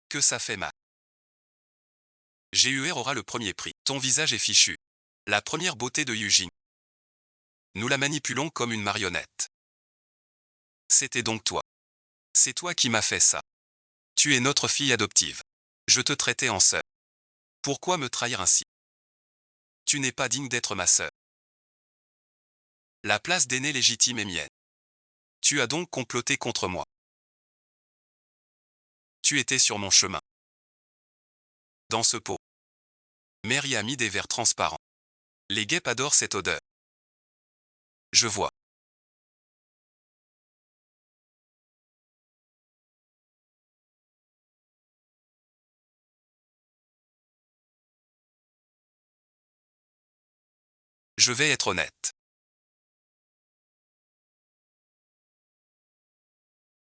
Que ça fait mal. GUR aura le premier prix. Ton visage est fichu. La première beauté de Eugene. Nous la manipulons comme une marionnette. C'était donc toi. C'est toi qui m'as fait ça. Tu es notre fille adoptive. Je te traitais en sœur. Pourquoi me trahir ainsi? Tu n'es pas digne d'être ma sœur. La place d'aîné légitime est mienne. Tu as donc comploté contre moi. Tu étais sur mon chemin. Dans ce pot. Mary a mis des verres transparents. Les guêpes adorent cette odeur. Je vois. Je vais être honnête.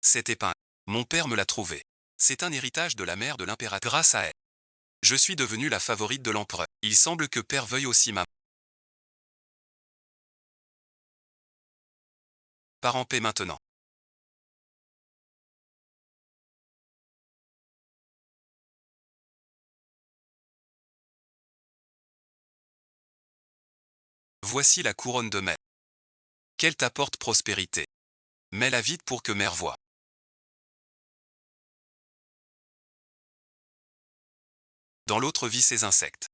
Cette épingle. Mon père me l'a trouvée. C'est un héritage de la mère de l'impératrice. Grâce à elle, je suis devenue la favorite de l'empereur. Il semble que père veuille aussi ma part en paix maintenant. Voici la couronne de mai. Qu'elle t'apporte prospérité. Mets-la vite pour que mère voie. Dans l'autre vie ces insectes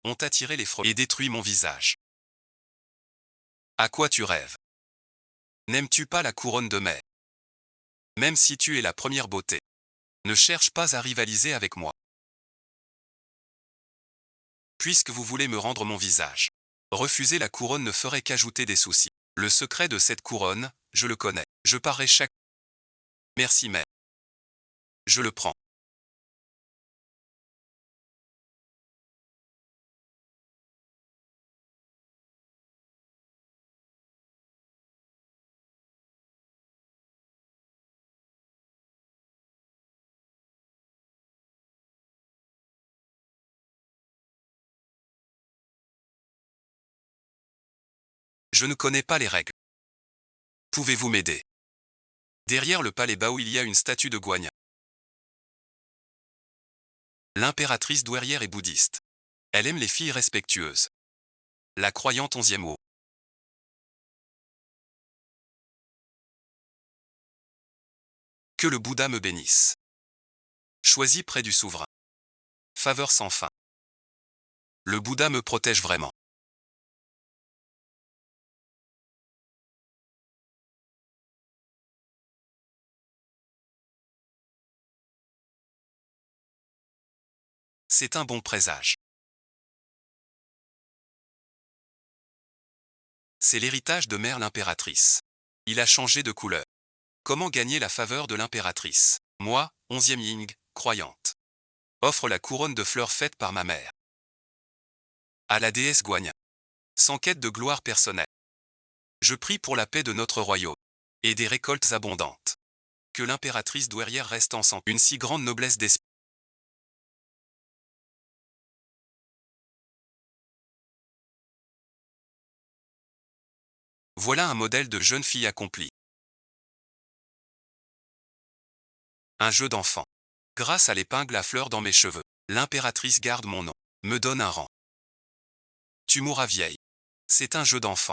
ont attiré les frelons et détruit mon visage. À quoi tu rêves? N'aimes-tu pas la couronne de mai? Même si tu es la première beauté, ne cherche pas à rivaliser avec moi. Puisque vous voulez me rendre mon visage, refuser la couronne ne ferait qu'ajouter des soucis. Le secret de cette couronne, je le connais. Je parerai chaque... Merci mais. Je le prends. Je ne connais pas les règles. Pouvez-vous m'aider? Derrière le palais Bao il y a une statue de Guanyin. L'impératrice douairière est bouddhiste. Elle aime les filles respectueuses. La croyante 11e mot. Que le Bouddha me bénisse. Choisis près du souverain. Faveur sans fin. Le Bouddha me protège vraiment. C'est un bon présage. C'est l'héritage de mère l'impératrice. Il a changé de couleur. Comment gagner la faveur de l'impératrice? Moi, 11e Ying, croyante. Offre la couronne de fleurs faite par ma mère. À la déesse Guanyin. Sans quête de gloire personnelle. Je prie pour la paix de notre royaume. Et des récoltes abondantes. Que l'impératrice douairière reste en santé. Une si grande noblesse d'esprit. Voilà un modèle de jeune fille accomplie. Un jeu d'enfant. Grâce à l'épingle à fleurs dans mes cheveux, l'impératrice garde mon nom. Me donne un rang. Tu mourras vieille. C'est un jeu d'enfant.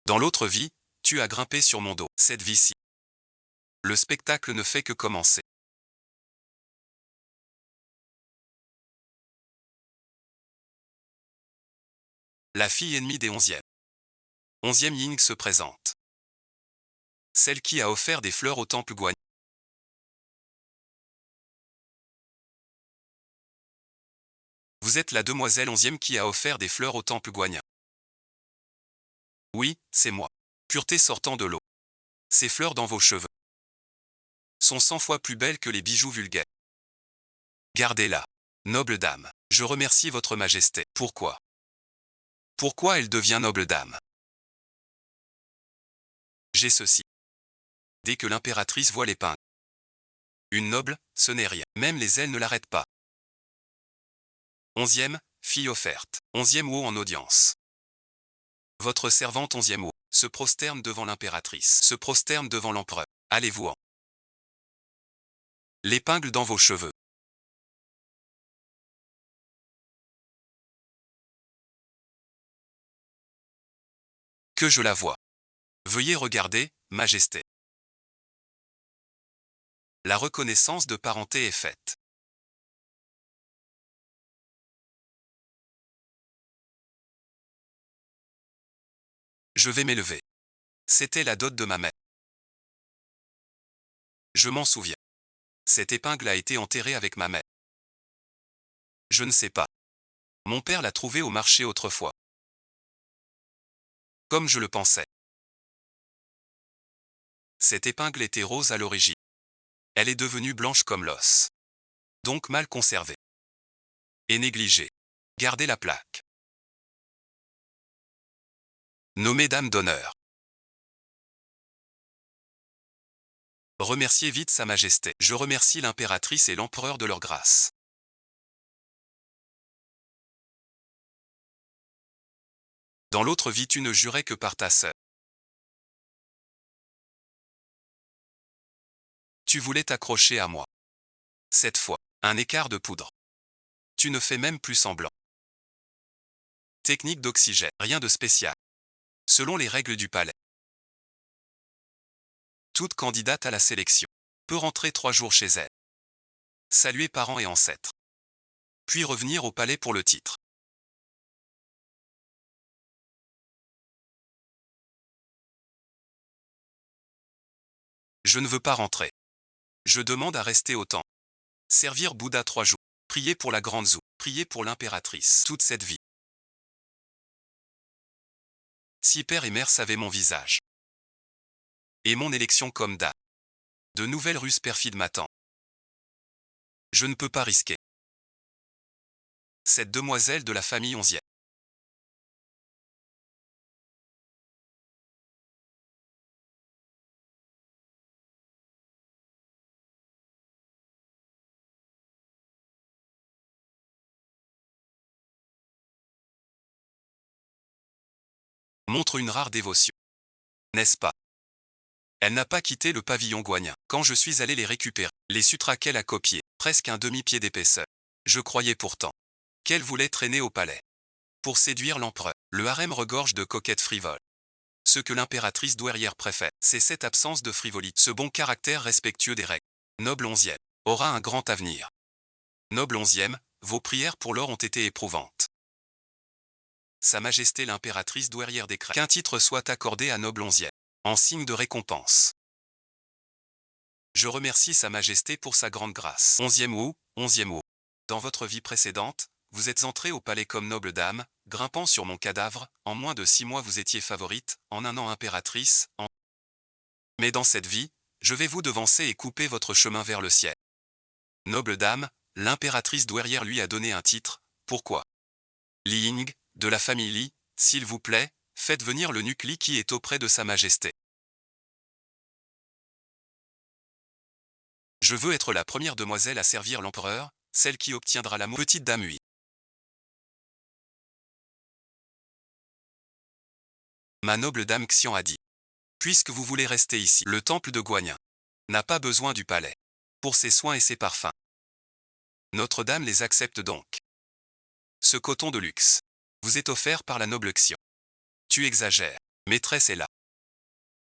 Dans l'autre vie, tu as grimpé sur mon dos. Cette vie-ci. Le spectacle ne fait que commencer. La fille ennemie des 11e. 11e Ying se présente. Celle qui a offert des fleurs au temple Guanyin. Vous êtes la demoiselle 11e qui a offert des fleurs au temple Guanyin. Oui, c'est moi. Pureté sortant de l'eau. Ces fleurs dans vos cheveux sont 100 fois plus belles que les bijoux vulgaires. Gardez-la. Noble dame. Je remercie votre majesté. Pourquoi? Pourquoi elle devient noble dame? J'ai ceci. Dès que l'impératrice voit l'épingle. Une noble, ce n'est rien. Même les ailes ne l'arrêtent pas. 11e, fille offerte. 11e ou en audience. Votre servante 11e se prosterne devant l'impératrice, se prosterne devant l'empereur. Allez-vous-en. L'épingle dans vos cheveux. Que je la vois. Veuillez regarder, Majesté. La reconnaissance de parenté est faite. Je vais m'élever. C'était la dot de ma mère. Je m'en souviens. Cette épingle a été enterrée avec ma mère. Je ne sais pas. Mon père l'a trouvée au marché autrefois. Comme je le pensais. Cette épingle était rose à l'origine. Elle est devenue blanche comme l'os. Donc mal conservée. Et négligée. Gardez la plaque. Nommée dame d'honneur. Remerciez vite Sa Majesté. Je remercie l'impératrice et l'empereur de leur grâce. Dans l'autre vie tu ne jurais que par ta sœur. Tu voulais t'accrocher à moi. Cette fois, un écart de poudre. Tu ne fais même plus semblant. Technique d'oxygène, rien de spécial. Selon les règles du palais. Toute candidate à la sélection peut rentrer 3 jours chez elle. Saluer parents et ancêtres. Puis revenir au palais pour le titre. Je ne veux pas rentrer. Je demande à rester autant. Servir Bouddha 3 jours. Prier pour la grande Zhou. Prier pour l'impératrice. Toute cette vie. Si père et mère savaient mon visage. Et mon élection comme dame. De nouvelles ruses perfides m'attendent. Je ne peux pas risquer. Cette demoiselle de la famille 11e. Montre une rare dévotion. N'est-ce pas? Elle n'a pas quitté le pavillon guanyin. Quand je suis allé les récupérer, les sutras qu'elle a copiés, presque un demi-pied d'épaisseur. Je croyais pourtant qu'elle voulait traîner au palais. Pour séduire l'empereur, le harem regorge de coquettes frivoles. Ce que l'impératrice douairière préfère, c'est cette absence de frivolité, ce bon caractère respectueux des règles. Noble 11e aura un grand avenir. Noble 11e, vos prières pour l'or ont été éprouvantes. Sa Majesté l'impératrice douairière décrète qu'un titre soit accordé à Noble 11e, en signe de récompense. Je remercie Sa Majesté pour sa grande grâce. 11e. Dans votre vie précédente, vous êtes entrée au palais comme noble dame, grimpant sur mon cadavre, en moins de 6 mois vous étiez favorite, en un an impératrice, Mais dans cette vie, je vais vous devancer et couper votre chemin vers le ciel. Noble dame, l'impératrice douairière lui a donné un titre, pourquoi? Li Ying, de la famille Li, s'il vous plaît, faites venir l'eunuque Li qui est auprès de Sa Majesté. Je veux être la première demoiselle à servir l'empereur, celle qui obtiendra l'amour. Petite dame oui. Ma noble dame Xian a dit. Puisque vous voulez rester ici, le temple de Guanyin n'a pas besoin du palais pour ses soins et ses parfums. Notre-Dame les accepte donc. Ce coton de luxe vous est offert par la noble Xian. Tu exagères. Maîtresse est là.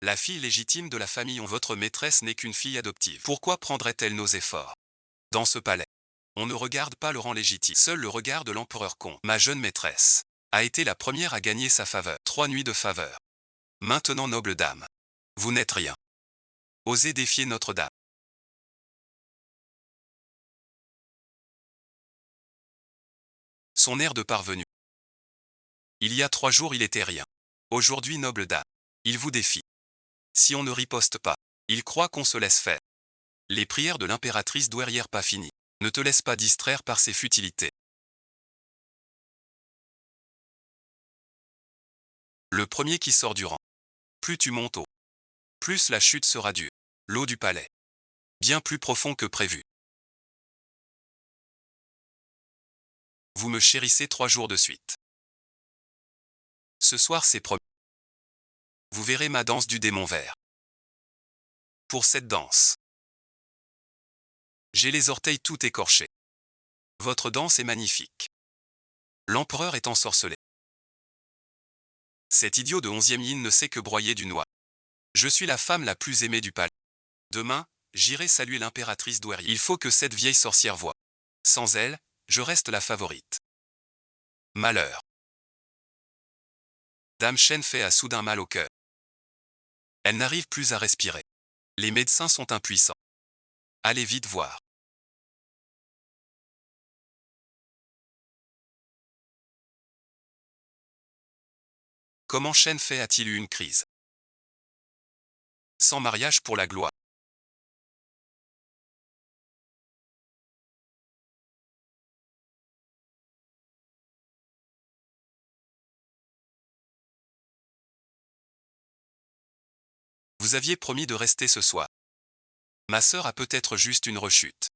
La fille légitime de la famille votre maîtresse n'est qu'une fille adoptive. Pourquoi prendrait-elle nos efforts? Dans ce palais, on ne regarde pas le rang légitime. Seul le regard de l'empereur compte. Ma jeune maîtresse a été la première à gagner sa faveur. 3 nuits de faveur. Maintenant noble dame, vous n'êtes rien. Osez défier Notre-Dame. Son air de parvenu. Il y a 3 jours il était rien. Aujourd'hui noble dame, il vous défie. Si on ne riposte pas, il croit qu'on se laisse faire. Les prières de l'impératrice douairière pas finies. Ne te laisse pas distraire par ces futilités. Le premier qui sort du rang. Plus tu montes haut, plus la chute sera dure. L'eau du palais. Bien plus profond que prévu. Vous me chérissez 3 jours de suite. Ce soir c'est promis. Vous verrez ma danse du démon vert. Pour cette danse, j'ai les orteils tout écorchés. Votre danse est magnifique. L'empereur est ensorcelé. Cet idiot de 11e yin ne sait que broyer du noix. Je suis la femme la plus aimée du palais. Demain, j'irai saluer l'impératrice douairière. Il faut que cette vieille sorcière voie. Sans elle, je reste la favorite. Malheur. Dame Shen Fei a soudain mal au cœur. Elle n'arrive plus à respirer. Les médecins sont impuissants. Allez vite voir. Comment Shen Fei a-t-il eu une crise? Sans mariage pour la gloire. Vous aviez promis de rester ce soir. Ma sœur a peut-être juste une rechute.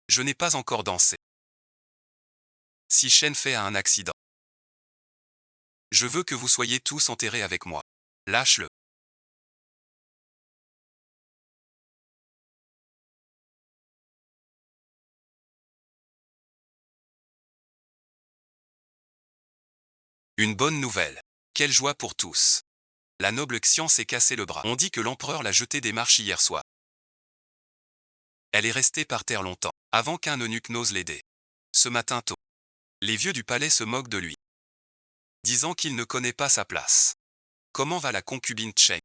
Je n'ai pas encore dansé. Si Shen Fei a un accident, je veux que vous soyez tous enterrés avec moi. Lâche-le. Une bonne nouvelle. Quelle joie pour tous. La noble Xian s'est cassé le bras. On dit que l'empereur l'a jeté des marches hier soir. Elle est restée par terre longtemps, avant qu'un eunuque n'ose l'aider. Ce matin tôt, les vieux du palais se moquent de lui, disant qu'il ne connaît pas sa place. Comment va la concubine Cheng?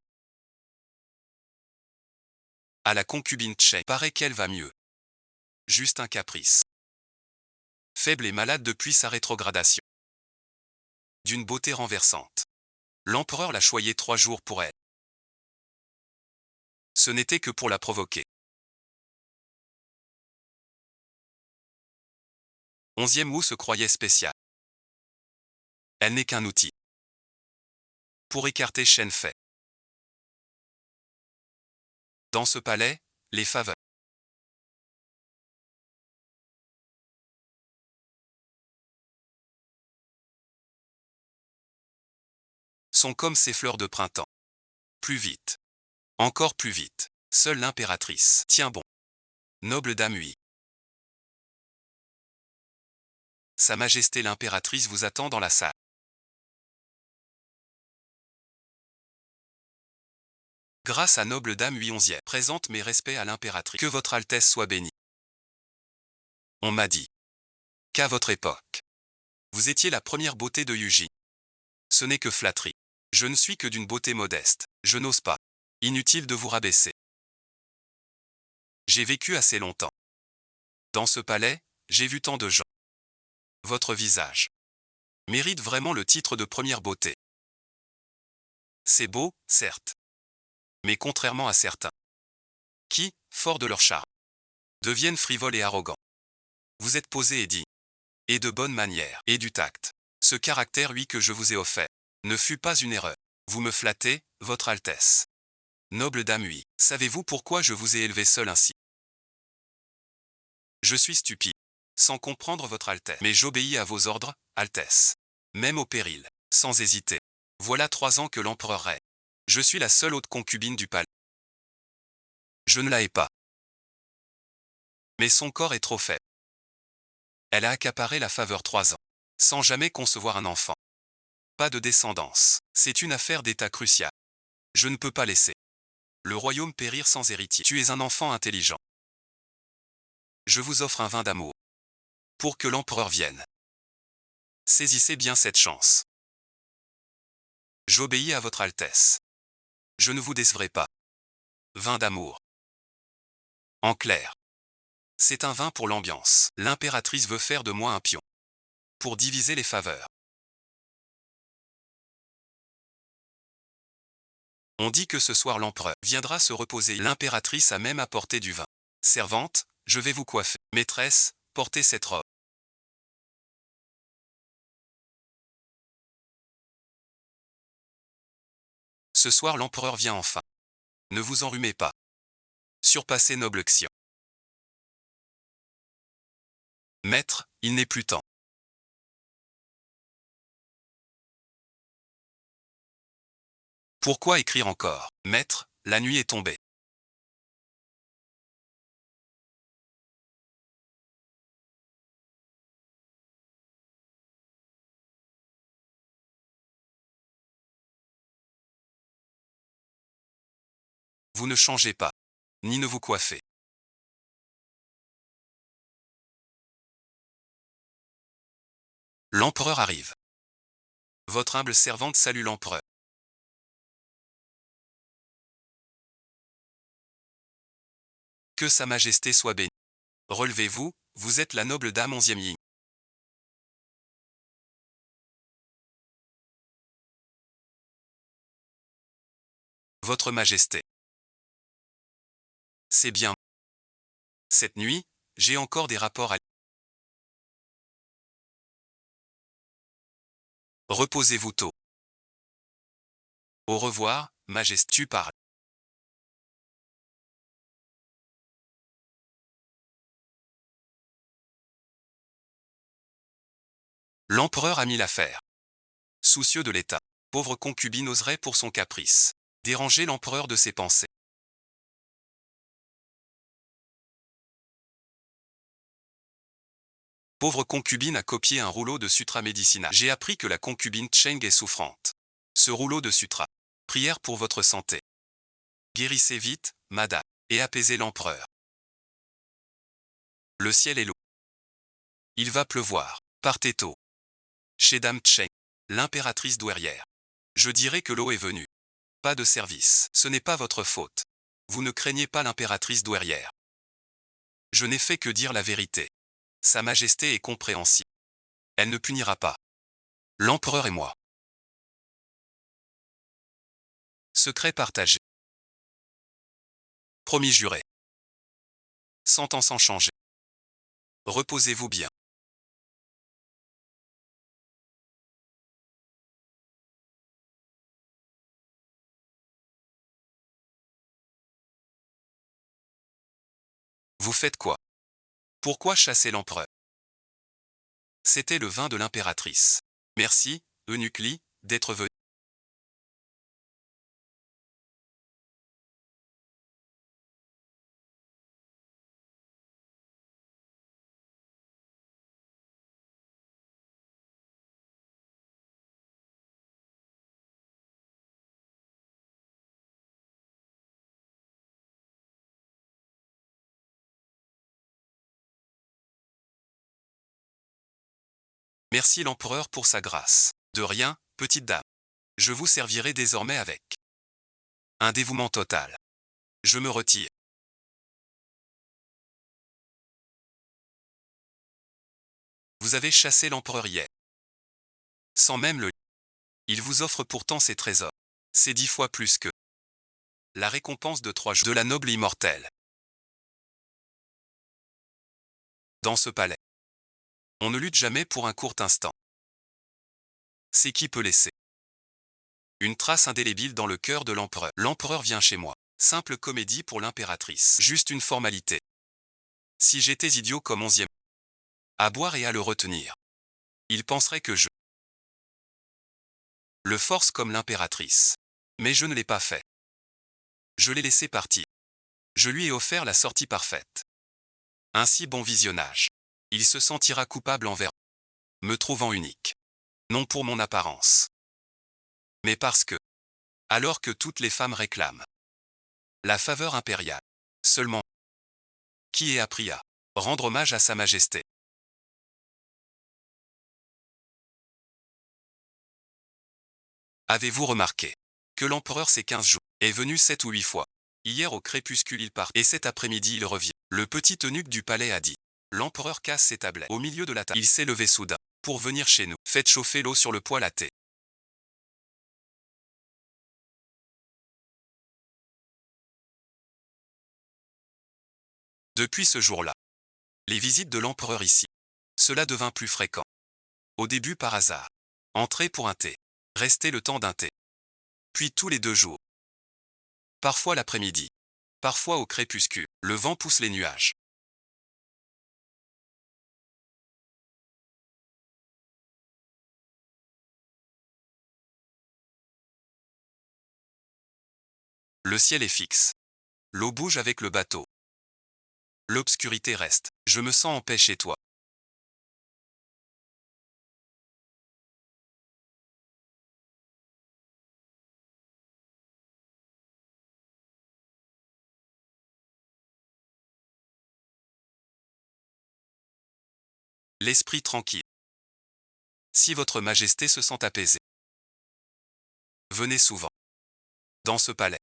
À la concubine Cheng, paraît qu'elle va mieux. Juste un caprice. Faible et malade depuis sa rétrogradation. D'une beauté renversante. L'empereur l'a choyée 3 jours pour elle. Ce n'était que pour la provoquer. 11e Wu se croyait spécial. Elle n'est qu'un outil. Pour écarter Shen Fei. Dans ce palais, les faveurs sont comme ces fleurs de printemps. Plus vite. Encore plus vite. Seule l'impératrice. Tiens bon. Noble dame Hui. Sa Majesté l'impératrice vous attend dans la salle. Grâce à noble dame Hui 11e, présente mes respects à l'impératrice. Que votre Altesse soit bénie. On m'a dit qu'à votre époque, vous étiez la première beauté de Yuji. Ce n'est que flatterie. Je ne suis que d'une beauté modeste. Je n'ose pas. Inutile de vous rabaisser. J'ai vécu assez longtemps. Dans ce palais, j'ai vu tant de gens. Votre visage mérite vraiment le titre de première beauté. C'est beau, certes. Mais contrairement à certains, qui, forts de leur charme, deviennent frivoles et arrogants. Vous êtes posé et digne, et de bonne manière, et du tact. Ce caractère, oui, que je vous ai offert, ne fut pas une erreur. Vous me flattez, votre Altesse. Noble dame Hui, savez-vous pourquoi je vous ai élevé seul ainsi? Je suis stupide, sans comprendre votre Altesse. Mais j'obéis à vos ordres, Altesse. Même au péril, sans hésiter. Voilà 3 ans que l'empereur règne. Je suis la seule haute concubine du palais. Je ne la hais pas. Mais son corps est trop faible. Elle a accaparé la faveur 3 ans, sans jamais concevoir un enfant. Pas de descendance. C'est une affaire d'État cruciale. Je ne peux pas laisser le royaume périr sans héritier. Tu es un enfant intelligent. Je vous offre un vin d'amour. Pour que l'empereur vienne. Saisissez bien cette chance. J'obéis à votre Altesse. Je ne vous décevrai pas. Vin d'amour. En clair. C'est un vin pour l'ambiance. L'impératrice veut faire de moi un pion. Pour diviser les faveurs. On dit que ce soir l'empereur viendra se reposer. L'impératrice a même apporté du vin. Servante, je vais vous coiffer. Maîtresse, portez cette robe. Ce soir l'empereur vient enfin. Ne vous enrhumez pas. Surpassez noble Xian. Maître, il n'est plus temps. Pourquoi écrire encore? Maître, la nuit est tombée. Vous ne changez pas. Ni ne vous coiffez. L'empereur arrive. Votre humble servante salue l'empereur. Que sa majesté soit bénie. Relevez-vous, vous êtes la noble dame 11e Ying. Votre majesté. C'est bien. Cette nuit, j'ai encore des rapports à... Reposez-vous tôt. Au revoir, majesté. Tu parles. L'empereur a mis l'affaire. Soucieux de l'état. Pauvre concubine oserait pour son caprice déranger l'empereur de ses pensées. Pauvre concubine a copié un rouleau de sutra médicinal. J'ai appris que la concubine Cheng est souffrante. Ce rouleau de sutra. Prière pour votre santé. Guérissez vite, madame, et apaisez l'empereur. Le ciel est lourd. Il va pleuvoir. Partez tôt. Chez Dame Cheng, l'impératrice douairière. Je dirai que l'eau est venue. Pas de service. Ce n'est pas votre faute. Vous ne craignez pas l'impératrice douairière. Je n'ai fait que dire la vérité. Sa majesté est compréhensible. Elle ne punira pas. L'empereur et moi. Secret partagé. Promis juré. 100 ans sans changer. Reposez-vous bien. Vous faites quoi? Pourquoi chasser l'empereur? C'était le vin de l'impératrice. Merci, Eunuque, d'être venu. Merci l'empereur pour sa grâce. De rien, petite dame. Je vous servirai désormais avec un dévouement total. Je me retire. Vous avez chassé l'empereur hier. Sans même le... Il vous offre pourtant ses trésors. C'est 10 fois plus que la récompense de 3 jours de la noble immortelle. Dans ce palais, on ne lutte jamais pour un court instant. C'est qui peut laisser une trace indélébile dans le cœur de l'empereur. L'empereur vient chez moi. Simple comédie pour l'impératrice. Juste une formalité. Si j'étais idiot comme 11e, à boire et à le retenir, il penserait que je le force comme l'impératrice. Mais je ne l'ai pas fait. Je l'ai laissé partir. Je lui ai offert la sortie parfaite. Ainsi bon visionnage. Il se sentira coupable envers me trouvant unique. Non pour mon apparence, mais parce que, alors que toutes les femmes réclament la faveur impériale, seulement qui est appris à rendre hommage à sa majesté. Avez-vous remarqué que l'empereur ces 15 jours est venu 7 ou 8 fois? Hier au crépuscule il part et cet après-midi il revient. Le petit eunuque du palais a dit. L'empereur casse ses tablettes. Au milieu de la table, il s'est levé soudain pour venir chez nous. Faites chauffer l'eau sur le poêle à thé. Depuis ce jour-là, les visites de l'empereur ici, cela devint plus fréquent. Au début par hasard. Entrer pour un thé. Rester le temps d'un thé. Puis tous les 2 jours. Parfois l'après-midi. Parfois au crépuscule. Le vent pousse les nuages. Le ciel est fixe. L'eau bouge avec le bateau. L'obscurité reste. Je me sens en paix chez toi. L'esprit tranquille. Si votre majesté se sent apaisée, venez souvent. Dans ce palais.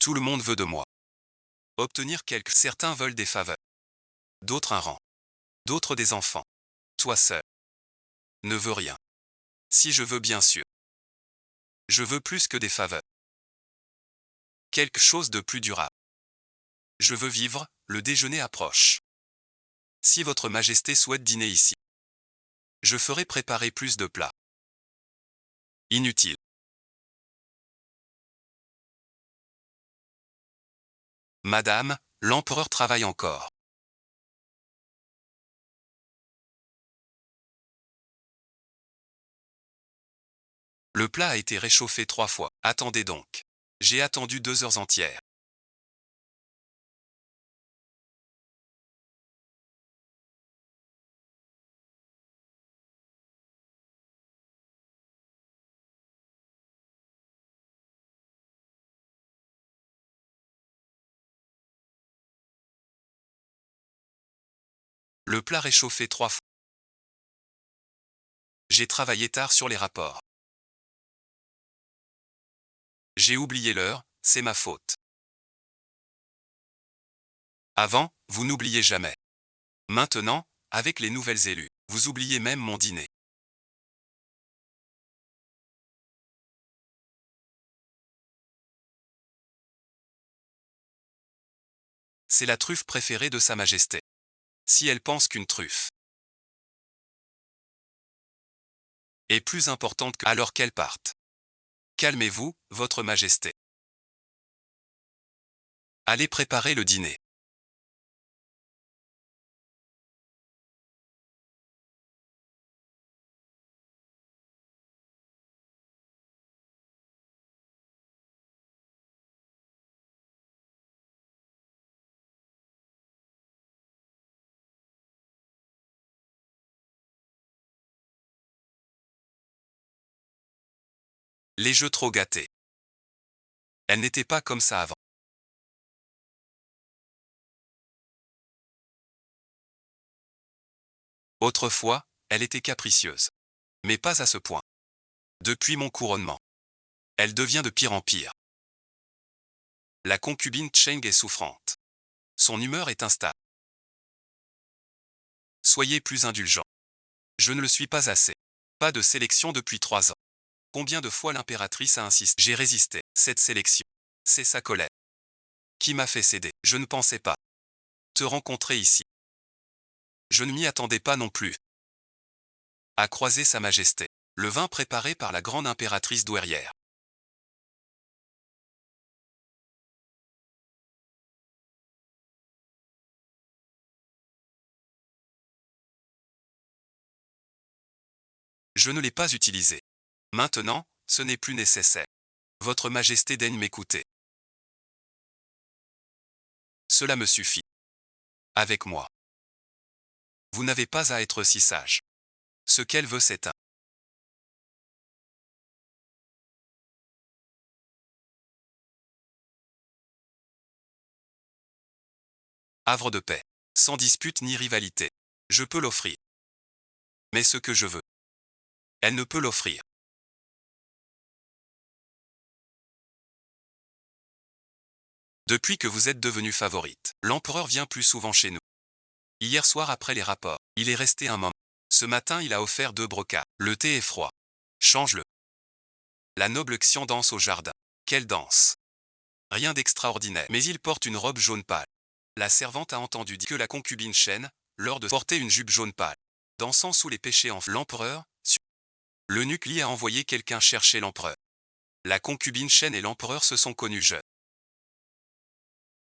Tout le monde veut de moi. Obtenir quelque. Certains veulent des faveurs. D'autres un rang. D'autres des enfants. Toi seul. Ne veux rien. Si je veux bien sûr. Je veux plus que des faveurs. Quelque chose de plus durable. Je veux vivre, le déjeuner approche. Si votre majesté souhaite dîner ici, je ferai préparer plus de plats. Inutile. Madame, l'empereur travaille encore. Le plat a été réchauffé 3 fois. Attendez donc. J'ai attendu 2 heures entières. Le plat réchauffé 3 fois. J'ai travaillé tard sur les rapports. J'ai oublié l'heure, c'est ma faute. Avant, vous n'oubliez jamais. Maintenant, avec les nouvelles élues, vous oubliez même mon dîner. C'est la truffe préférée de Sa Majesté. Si elle pense qu'une truffe est plus importante que... alors qu'elle parte. Calmez-vous, votre Majesté. Allez préparer le dîner. Les jeux trop gâtés. Elle n'était pas comme ça avant. Autrefois, elle était capricieuse. Mais pas à ce point. Depuis mon couronnement. Elle devient de pire en pire. La concubine Cheng est souffrante. Son humeur est instable. Soyez plus indulgent. Je ne le suis pas assez. Pas de sélection depuis 3 ans. Combien de fois l'impératrice a insisté? J'ai résisté. Cette sélection. C'est sa colère. Qui m'a fait céder? Je ne pensais pas te rencontrer ici. Je ne m'y attendais pas non plus. A croisé Sa Majesté. Le vin préparé par la grande impératrice douairière. Je ne l'ai pas utilisé. Maintenant, ce n'est plus nécessaire. Votre Majesté daigne m'écouter. Cela me suffit. Avec moi. Vous n'avez pas à être si sage. Ce qu'elle veut, c'est un havre de paix. Sans dispute ni rivalité. Je peux l'offrir. Mais ce que je veux, elle ne peut l'offrir. Depuis que vous êtes devenue favorite, l'empereur vient plus souvent chez nous. Hier soir après les rapports, il est resté un moment. Ce matin il a offert 2 brocas. Le thé est froid. Change-le. La noble Xian danse au jardin. Quelle danse! Rien d'extraordinaire, mais il porte une robe jaune pâle. La servante a entendu dire que la concubine Chen, lors de porter une jupe jaune pâle, dansant sous les péchés en l'empereur, l'eunuque Li a envoyé quelqu'un chercher l'empereur. La concubine Chen et l'empereur se sont connus jeunes.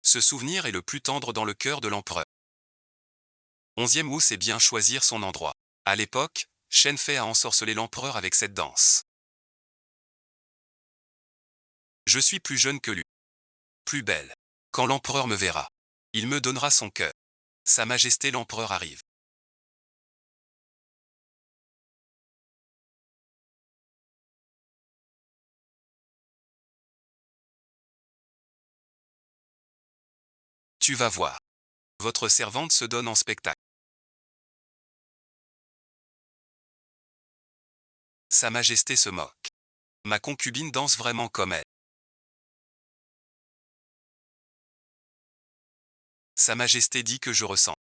Ce souvenir est le plus tendre dans le cœur de l'empereur. 11e Wu sait bien choisir son endroit. À l'époque, Shen Fei a ensorcelé l'empereur avec cette danse. Je suis plus jeune que lui. Plus belle. Quand l'empereur me verra, il me donnera son cœur. Sa Majesté l'empereur arrive. Tu vas voir. Votre servante se donne en spectacle. Sa Majesté se moque. Ma concubine danse vraiment comme elle. Sa Majesté dit que je ressens.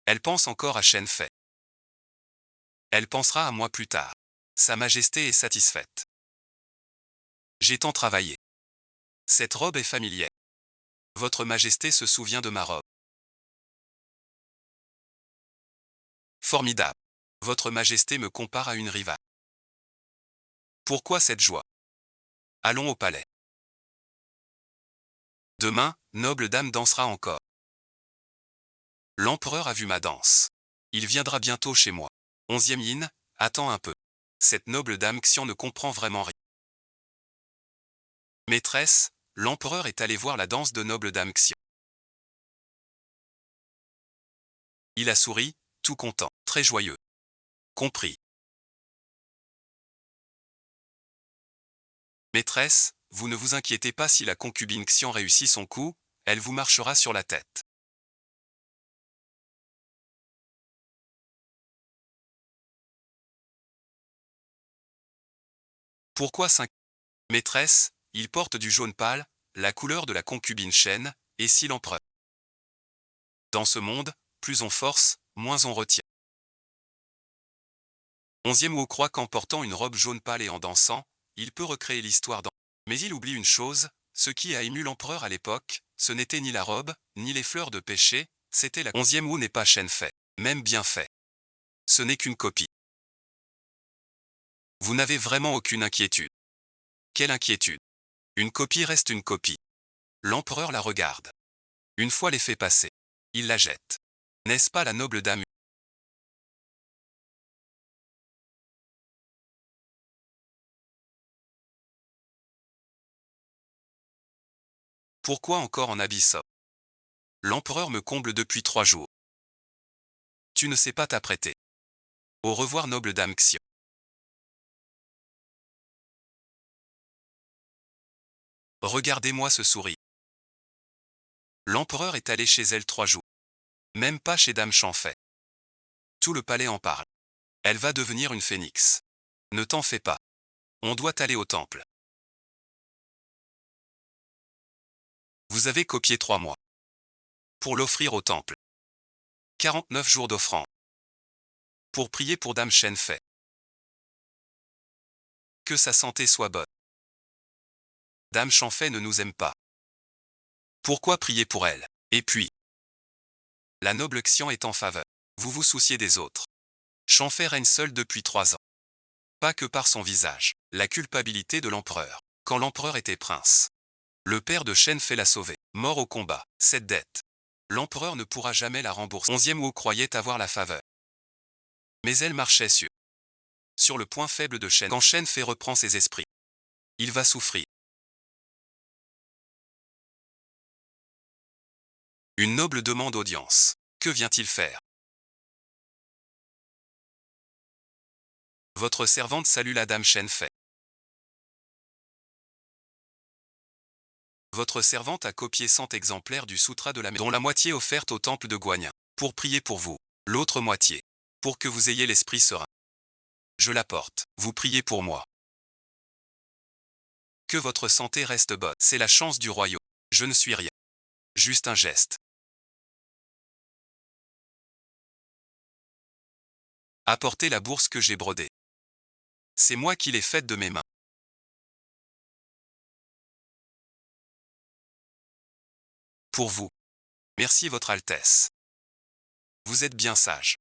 Elle pense encore à Shenfei. Elle pensera à moi plus tard. Sa Majesté est satisfaite. J'ai tant travaillé. Cette robe est familière. Votre Majesté se souvient de ma robe. Formidable. Votre Majesté me compare à une rivale. Pourquoi cette joie? Allons au palais. Demain, noble dame dansera encore. L'empereur a vu ma danse. Il viendra bientôt chez moi. 11e yin, attends un peu. Cette noble dame Xian ne comprend vraiment rien. Maîtresse, l'empereur est allé voir la danse de noble dame Xian. Il a souri, tout content, très joyeux. Compris. Maîtresse, vous ne vous inquiétez pas si la concubine Xian réussit son coup, elle vous marchera sur la tête. Pourquoi 5? Maîtresse, il porte du jaune pâle, la couleur de la concubine Shen, et si l'empereur. Dans ce monde, plus on force, moins on retient. 11e Wu croit qu'en portant une robe jaune pâle et en dansant, il peut recréer l'histoire dans. Mais il oublie une chose, ce qui a ému l'empereur à l'époque, ce n'était ni la robe, ni les fleurs de péché, c'était la 11e Wu n'est pas Shenfei, même bien fait. Ce n'est qu'une copie. Vous n'avez vraiment aucune inquiétude. Quelle inquiétude? Une copie reste une copie. L'empereur la regarde. Une fois l'effet passé, il la jette. N'est-ce pas la noble dame? Pourquoi encore en abysse? L'empereur me comble depuis 3 jours. Tu ne sais pas t'apprêter. Au revoir noble dame Xian. Regardez-moi ce sourire. L'empereur est allé chez elle 3 jours. Même pas chez dame Shenfei. Tout le palais en parle. Elle va devenir une phénix. Ne t'en fais pas. On doit aller au temple. Vous avez copié 3 mois. Pour l'offrir au temple. 49 jours d'offrande. Pour prier pour dame Shenfei. Que sa santé soit bonne. Dame Shenfei ne nous aime pas. Pourquoi prier pour elle? Et puis, la noble Xian est en faveur. Vous vous souciez des autres. Shenfei règne seul depuis 3 ans. Pas que par son visage. La culpabilité de l'empereur. Quand l'empereur était prince. Le père de Shenfei l'a sauvé. Mort au combat. Cette dette. L'empereur ne pourra jamais la rembourser. 11e Wu croyait avoir la faveur. Mais elle marchait sur le point faible de Shen. Quand Shenfei reprend ses esprits, il va souffrir. Une noble demande audience. Que vient-il faire? Votre servante salue la dame Shenfei. Votre servante a copié 100 exemplaires du Sutra de la dont la moitié offerte au temple de Guanyin, pour prier pour vous. L'autre moitié, pour que vous ayez l'esprit serein. Je l'apporte, vous priez pour moi. Que votre santé reste bonne, c'est la chance du royaume. Je ne suis rien. Juste un geste. Apportez la bourse que j'ai brodée. C'est moi qui l'ai faite de mes mains. Pour vous. Merci votre Altesse. Vous êtes bien sage.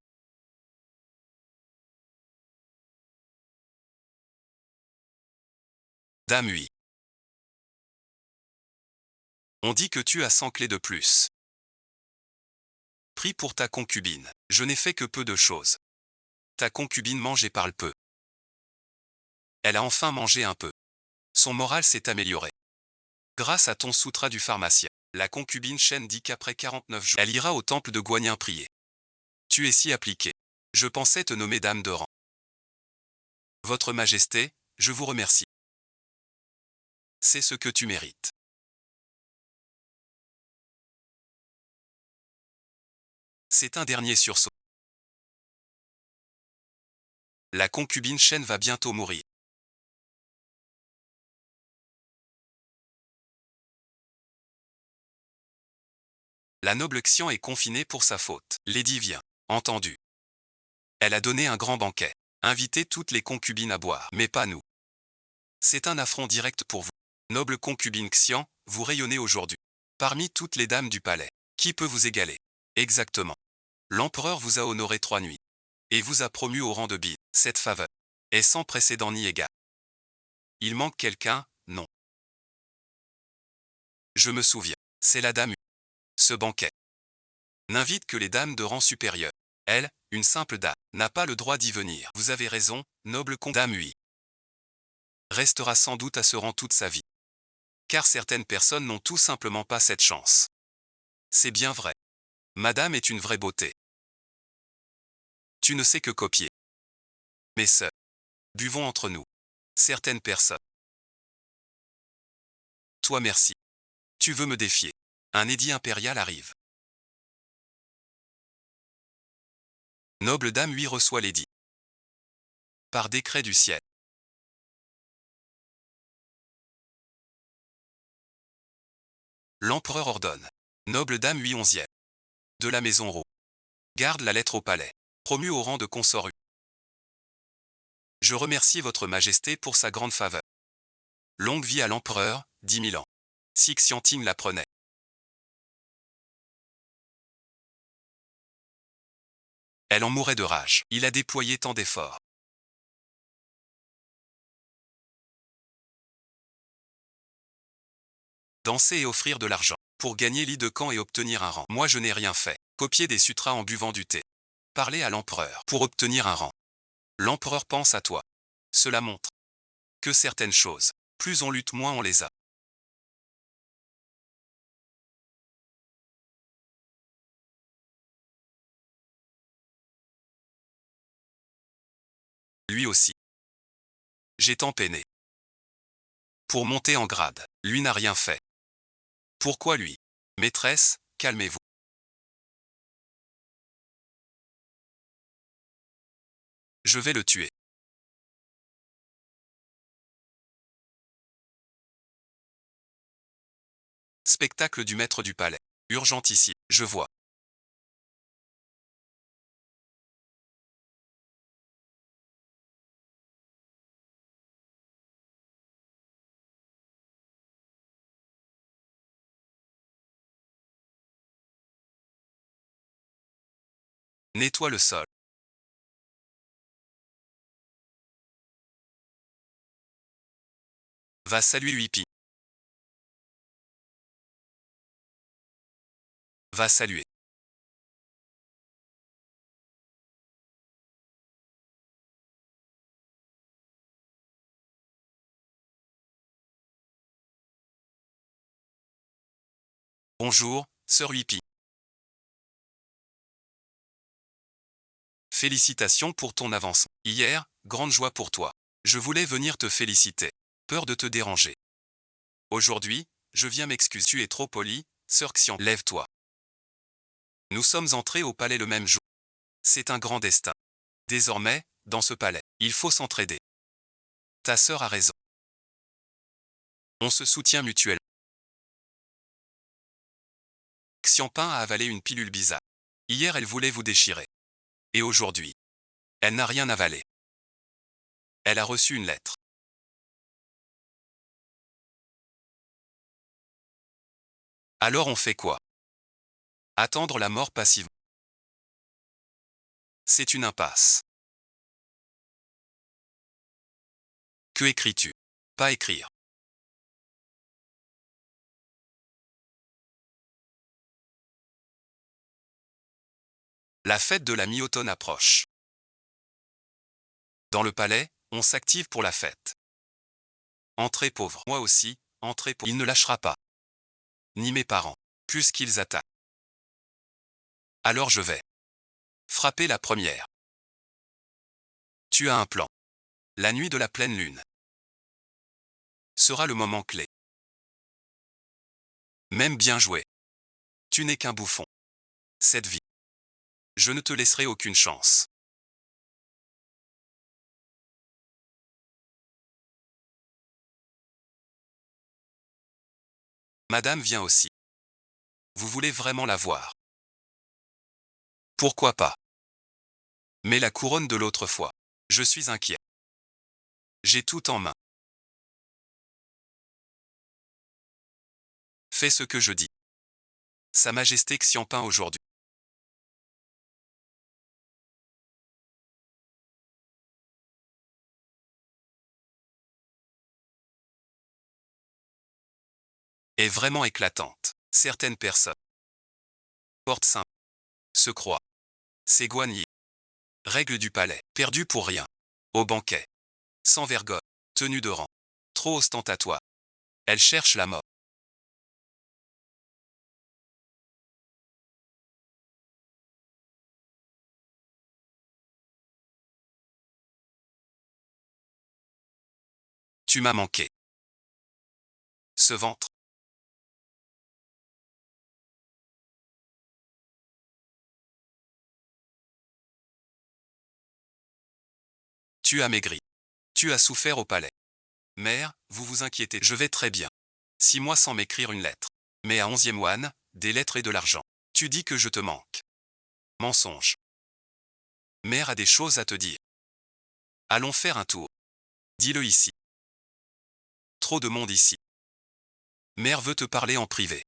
Dame oui. On dit que tu as 100 clés de plus. Prie pour ta concubine. Je n'ai fait que peu de choses. Ta concubine mange et parle peu. Elle a enfin mangé un peu. Son moral s'est amélioré. Grâce à ton sutra du pharmacien, la concubine Shen dit qu'après 49 jours, elle ira au temple de Guanyin prier. Tu es si appliqué. Je pensais te nommer dame de rang. Votre Majesté, je vous remercie. C'est ce que tu mérites. C'est un dernier sursaut. La concubine Shen va bientôt mourir. La noble Xian est confinée pour sa faute. Lady vient. Entendu. Elle a donné un grand banquet. Invité toutes les concubines à boire, mais pas nous. C'est un affront direct pour vous. Noble concubine Xian, vous rayonnez aujourd'hui. Parmi toutes les dames du palais, qui peut vous égaler? Exactement. L'empereur vous a honoré 3 nuits. Et vous a promu au rang de bille. Cette faveur est sans précédent ni égal. Il manque quelqu'un? Non. Je me souviens. C'est la dame. Ce banquet n'invite que les dames de rang supérieur. Elle, une simple dame, n'a pas le droit d'y venir. Vous avez raison, noble dame Hui. Restera sans doute à ce rang toute sa vie. Car certaines personnes n'ont tout simplement pas cette chance. C'est bien vrai. Madame est une vraie beauté. Tu ne sais que copier. Mes sœurs, buvons entre nous. Certaines personnes. Toi merci. Tu veux me défier. Un édit impérial arrive. Noble dame lui reçoit l'édit. Par décret du ciel. L'empereur ordonne. Noble dame lui 11e. De la maison Rau. Garde la lettre au palais. Promu au rang de consort. Je remercie votre majesté pour sa grande faveur. Longue vie à l'empereur, 10 000 ans. Si Xianting l'apprenait. Elle en mourait de rage. Il a déployé tant d'efforts. Danser et offrir de l'argent. Pour gagner lit de camp et obtenir un rang. Moi je n'ai rien fait. Copier des sutras en buvant du thé. Parler à l'empereur. Pour obtenir un rang. L'empereur pense à toi. Cela montre que certaines choses, plus on lutte moins on les a. Lui aussi. J'ai tant peiné. Pour monter en grade. Lui n'a rien fait. Pourquoi lui? Maîtresse, calmez-vous. Je vais le tuer. Spectacle du maître du palais. Urgent ici, je vois. Nettoie le sol. Va saluer Huipi. Va saluer. Bonjour, sœur Huipi. Félicitations pour ton avancement. Hier, grande joie pour toi. Je voulais venir te féliciter. Peur de te déranger. Aujourd'hui, je viens m'excuser. Tu es trop poli, sœur Xian. Lève-toi. Nous sommes entrés au palais le même jour. C'est un grand destin. Désormais, dans ce palais, il faut s'entraider. Ta sœur a raison. On se soutient mutuellement. Xianpin a avalé une pilule bizarre. Hier elle voulait vous déchirer. Et aujourd'hui, elle n'a rien avalé. Elle a reçu une lettre. Alors on fait quoi? Attendre la mort passive. C'est une impasse. Que écris-tu? Pas écrire. La fête de la mi-automne approche. Dans le palais, On s'active pour la fête. Entrée pauvre. Moi aussi, entrée pauvre. Il ne lâchera pas. Ni mes parents. Puisqu'ils attaquent. Alors je vais frapper la première. Tu as un plan. La nuit de la pleine lune sera le moment clé. Même bien joué. Tu n'es qu'un bouffon. Cette vie. Je ne te laisserai aucune chance. Madame vient aussi. Vous voulez vraiment la voir? Pourquoi pas? Mais la couronne de l'autre fois. Je suis inquiet. J'ai tout en main. Fais ce que je dis. Sa Majesté Xianping aujourd'hui. Est vraiment éclatante. Certaines personnes portent simple, se croient. C'est Guan Yi. Règle du palais. Perdu pour rien. Au banquet. Sans vergogne. Tenue de rang. Trop ostentatoire. Elle cherche la mort. Tu m'as manqué. Ce ventre. Tu as maigri. Tu as souffert au palais. Mère, vous vous inquiétez. Je vais très bien. 6 mois sans m'écrire une lettre. Mais à 11e Wan, des lettres et de l'argent. Tu dis que je te manque. Mensonge. Mère a des choses à te dire. Allons faire un tour. Dis-le ici. Trop de monde ici. Mère veut te parler en privé.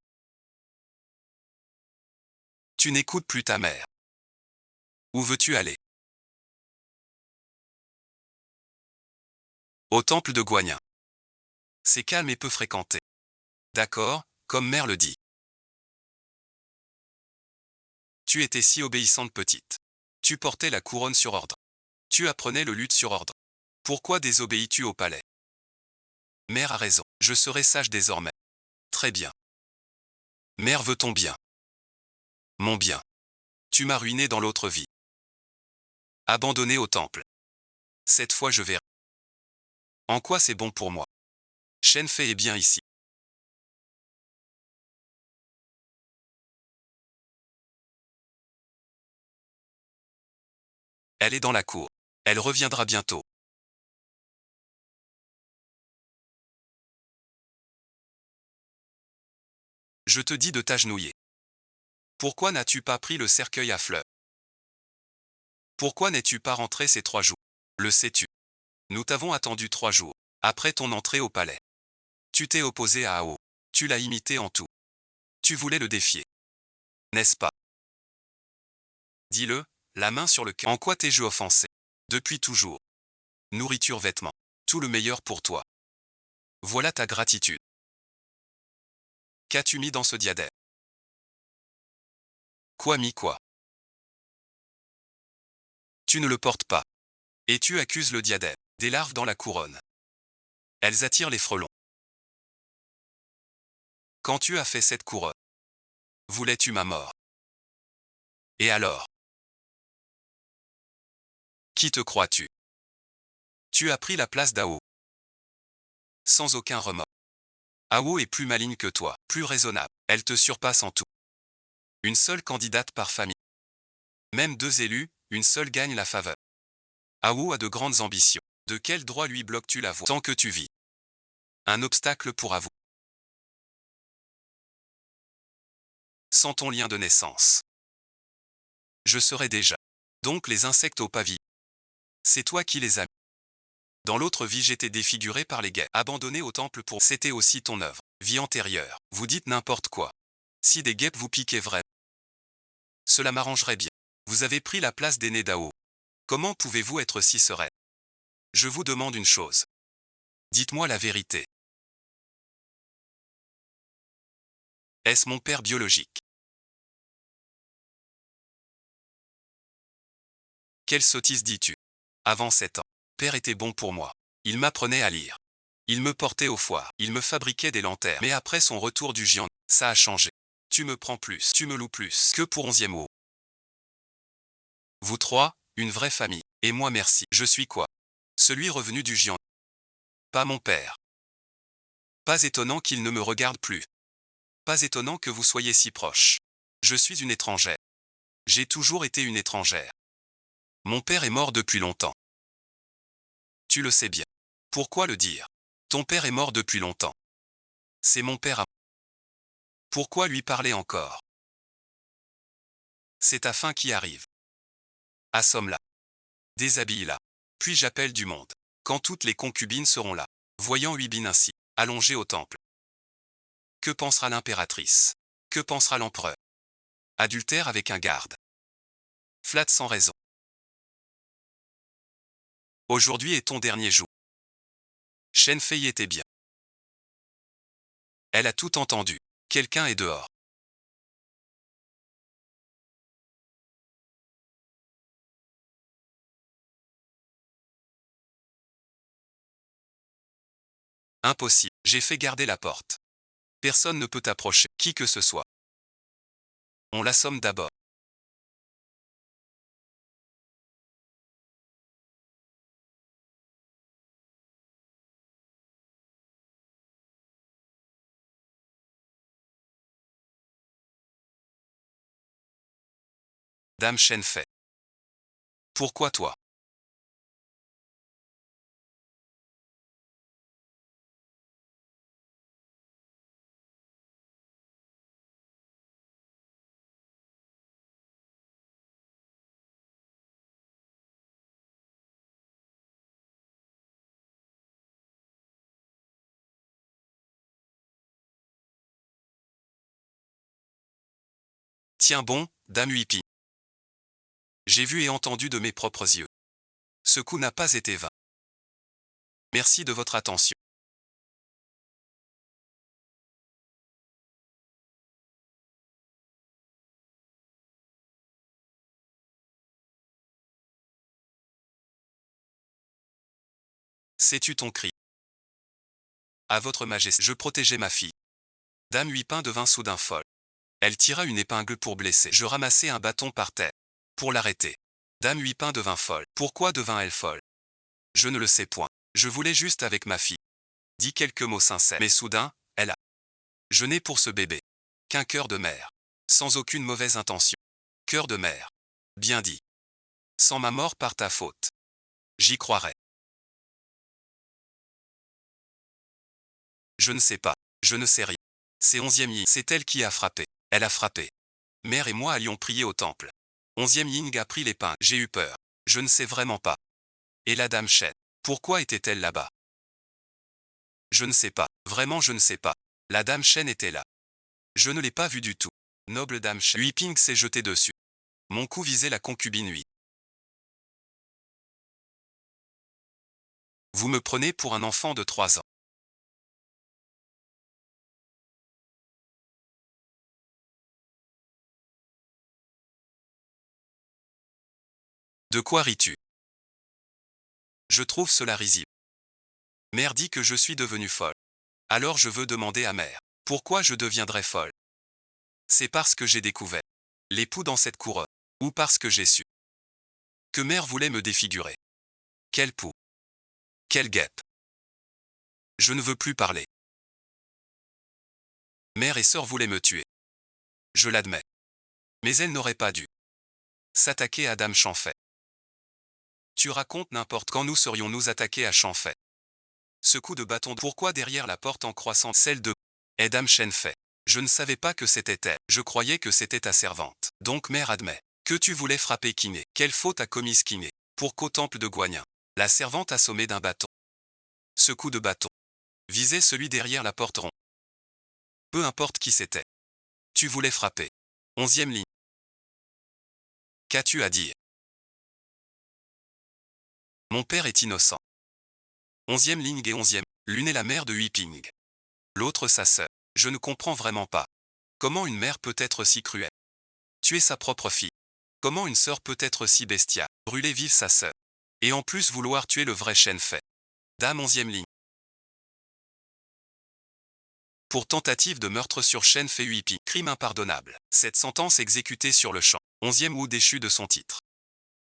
Tu n'écoutes plus ta mère. Où veux-tu aller? Au temple de Guanyin. C'est calme et peu fréquenté. D'accord, comme mère le dit. Tu étais si obéissante petite. Tu portais la couronne sur ordre. Tu apprenais le luth sur ordre. Pourquoi désobéis-tu au palais? Mère a raison. Je serai sage désormais. Très bien. Mère veut ton bien. Mon bien. Tu m'as ruiné dans l'autre vie. Abandonné au temple. Cette fois je verrai. En quoi c'est bon pour moi? Shen Fei est bien ici. Elle est dans la cour. Elle reviendra bientôt. Je te dis de t'agenouiller. Pourquoi n'as-tu pas pris le cercueil à fleurs? Pourquoi n'es-tu pas rentré ces 3 jours? Le sais-tu? Nous t'avons attendu 3 jours. Après ton entrée au palais. Tu t'es opposé à Ao. Tu l'as imité en tout. Tu voulais le défier. N'est-ce pas? Dis-le, la main sur le cœur. En quoi t'ai-je offensé? Depuis toujours. Nourriture, vêtements. Tout le meilleur pour toi. Voilà ta gratitude. Qu'as-tu mis dans ce diadème? Quoi mis quoi? Tu ne le portes pas. Et tu accuses le diadème. Des larves dans la couronne. Elles attirent les frelons. Quand tu as fait cette couronne, voulais-tu ma mort? Et alors? Qui te crois-tu? Tu as pris la place d'Ao. Sans aucun remords. Ao est plus maligne que toi, plus raisonnable. Elle te surpasse en tout. Une seule candidate par famille. Même 2 élus, une seule gagne la faveur. Ao a de grandes ambitions. De quel droit lui bloques-tu la voie? Tant que tu vis. Un obstacle pour Ao. Sans ton lien de naissance. Je serai déjà. Donc les insectes au pavillon. C'est toi qui les as mis. Dans l'autre vie j'étais défiguré par les guêpes. Abandonné au temple pour... C'était aussi ton œuvre. Vie antérieure. Vous dites n'importe quoi. Si des guêpes vous piquaient vraiment, cela m'arrangerait bien. Vous avez pris la place d'aîné d'Ao. Comment pouvez-vous être si sereine? Je vous demande une chose. Dites-moi la vérité. Est-ce mon père biologique? Quelle sottise dis-tu? Avant 7 ans. Père était bon pour moi. Il m'apprenait à lire. Il me portait aux foires. Il me fabriquait des lanternes. Mais après son retour du Jian, ça a changé. Tu me prends plus, tu me loues plus que pour 11e eau. Vous trois, une vraie famille. Et moi merci. Je suis quoi? Celui revenu du Jian. Pas mon père. Pas étonnant qu'il ne me regarde plus. Pas étonnant que vous soyez si proche. Je suis une étrangère. J'ai toujours été une étrangère. Mon père est mort depuis longtemps. Tu le sais bien. Pourquoi le dire? Ton père est mort depuis longtemps. C'est mon père à... Pourquoi lui parler encore? C'est ta fin qui arrive. Assomme-la. Déshabille-la. Puis j'appelle du monde. Quand toutes les concubines seront là. Voyant Huibin ainsi, allongé au temple. Que pensera l'impératrice? Que pensera l'empereur? Adultère avec un garde. Flatte sans raison. Aujourd'hui est ton dernier jour. Shen Fei était bien. Elle a tout entendu. Quelqu'un est dehors. Impossible. J'ai fait garder la porte. Personne ne peut approcher. Qui que ce soit. On l'assomme d'abord. Dame Shen Fei. Pourquoi toi? Tiens bon, Dame Huipi. J'ai vu et entendu de mes propres yeux. Ce coup n'a pas été vain. Merci de votre attention. Sais-tu ton cri? À votre majesté, je protégeais ma fille. Dame Huipin devint soudain folle. Elle tira une épingle pour blesser. Je ramassai un bâton par terre. Pour l'arrêter. Dame Huipin devint folle. Pourquoi devint-elle folle? Je ne le sais point. Je voulais juste avec ma fille. Dit quelques mots sincères. Mais soudain, elle a. Je n'ai pour ce bébé qu'un cœur de mère. Sans aucune mauvaise intention. Cœur de mère. Bien dit. Sans ma mort par ta faute. J'y croirais. Je ne sais pas. Je ne sais rien. C'est 11e Ying. C'est elle qui a frappé. Elle a frappé. Mère et moi allions prier au temple. 11e Ying a pris l'épingle. J'ai eu peur. Je ne sais vraiment pas. Et la dame Shen. Pourquoi était-elle là-bas? Je ne sais pas. Vraiment je ne sais pas. La dame Shen était là. Je ne l'ai pas vue du tout. Noble dame Shen. Huiping s'est jeté dessus. Mon coup visait la concubine Hui. Vous me prenez pour un enfant de 3 ans. De quoi ris-tu? Je trouve cela risible. Mère dit que je suis devenue folle. Alors je veux demander à mère. Pourquoi je deviendrais folle? C'est parce que j'ai découvert l'époux dans cette couronne. Ou parce que j'ai su que mère voulait me défigurer. Quel pou! Quelle guêpe! Je ne veux plus parler. Mère et sœur voulaient me tuer. Je l'admets. Mais elles n'auraient pas dû s'attaquer à Dame Chanfei. Tu racontes n'importe quand nous serions-nous attaqués à Chanfei. Ce coup de bâton, pourquoi derrière la porte en croissant, celle de est Dame Shenfei. Je ne savais pas que c'était elle, je croyais que c'était ta servante. Donc mère admet que tu voulais frapper Kiné. Quelle faute a commise Kiné? Pour qu'au temple de Guanyin, la servante assommée d'un bâton. Ce coup de bâton visait celui derrière la porte ronde. Peu importe qui c'était. Tu voulais frapper. 11e ligne. Qu'as-tu à dire? Mon père est innocent. 11e ligne et 11e. L'une est la mère de Huiping. L'autre sa sœur. Je ne comprends vraiment pas. Comment une mère peut être si cruelle? Tuer sa propre fille. Comment une sœur peut être si bestiale? Brûler vive sa sœur. Et en plus vouloir tuer le vrai Shen Fei. Dame 11e ligne. Pour tentative de meurtre sur Shen Fei Huipi, crime impardonnable. Cette sentence exécutée sur le champ. 11e ou déchu de son titre.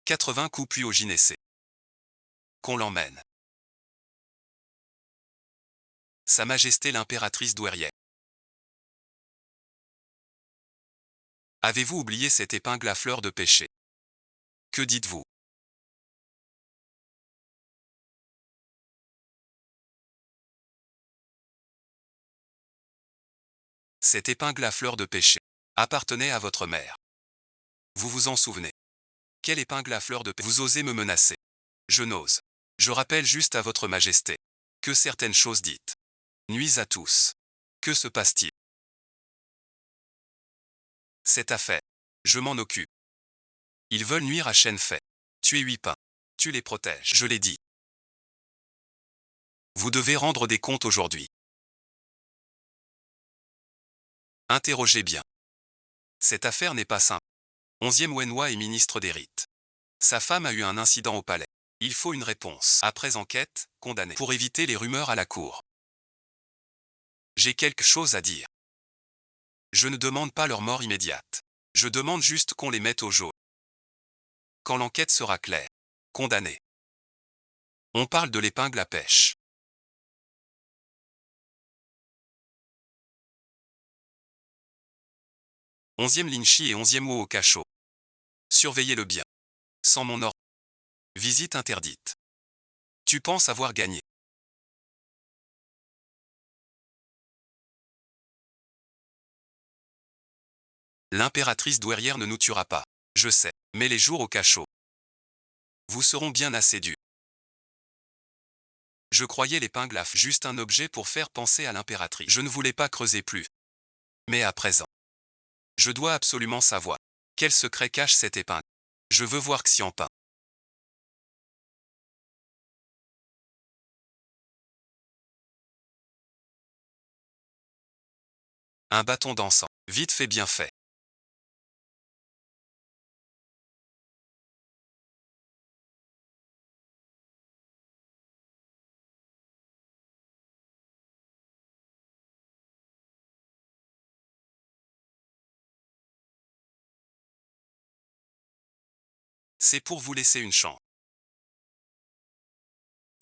80 coups puis au gynécée. Qu'on l'emmène. Sa Majesté l'impératrice douairière. Avez-vous oublié cette épingle à fleur de péché? Que dites-vous? Cette épingle à fleur de péché appartenait à votre mère. Vous vous en souvenez? Quelle épingle à fleur de péché? Vous osez me menacer? Je n'ose. Je rappelle juste à votre Majesté que certaines choses dites nuisent à tous. Que se passe-t-il? Cette affaire, je m'en occupe. Ils veulent nuire à Shen Fei. Tuer Huipin. Tu les protèges, je l'ai dit. Vous devez rendre des comptes aujourd'hui. Interrogez bien. Cette affaire n'est pas simple. 11e Wenhua est ministre des rites. Sa femme a eu un incident au palais. Il faut une réponse. Après enquête, condamné. Pour éviter les rumeurs à la cour. J'ai quelque chose à dire. Je ne demande pas leur mort immédiate. Je demande juste qu'on les mette au jour. Quand l'enquête sera claire. Condamné. On parle de l'épingle à pêche. 11e Linchi et 11e Wu au cachot. Surveillez-le bien. Sans mon ordre. Visite interdite. Tu penses avoir gagné. L'impératrice douairière ne nous tuera pas. Je sais. Mais les jours au cachot vous seront bien assez durs. Je croyais l'épingle à juste un objet pour faire penser à l'impératrice. Je ne voulais pas creuser plus. Mais à présent, je dois absolument savoir quel secret cache cette épingle. Je veux voir Xianpin. Un bâton d'encens. Vite fait, bien fait. C'est pour vous laisser une chance.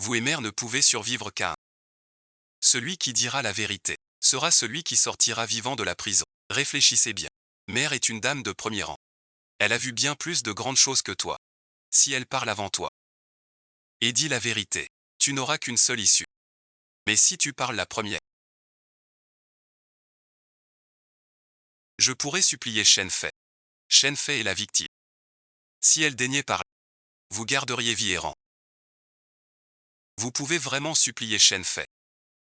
Vous et mère ne pouvez survivre qu'à un. Celui qui dira la vérité sera celui qui sortira vivant de la prison. Réfléchissez bien. Mère est une dame de premier rang. Elle a vu bien plus de grandes choses que toi. Si elle parle avant toi et dit la vérité, tu n'auras qu'une seule issue. Mais si tu parles la première, je pourrais supplier Shen Fei. Shen Fei est la victime. Si elle daignait parler, vous garderiez vie et rang. Vous pouvez vraiment supplier Shen Fei.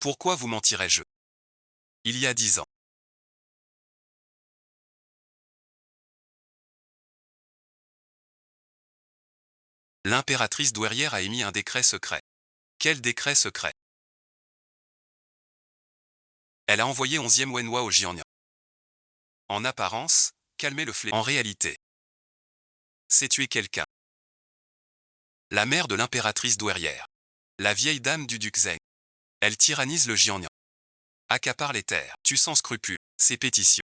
Pourquoi vous mentirais-je? Il y a 10 ans. L'impératrice douairière a émis un décret secret. Quel décret secret? Elle a envoyé 11e Wenhua au Jianyan. En apparence, calmer le fléau. En réalité, c'est tuer quelqu'un. La mère de l'impératrice douairière. La vieille dame du duc Zheng. Elle tyrannise le Jianyan. Accapare les terres. Tue sans scrupule. Ses pétitions.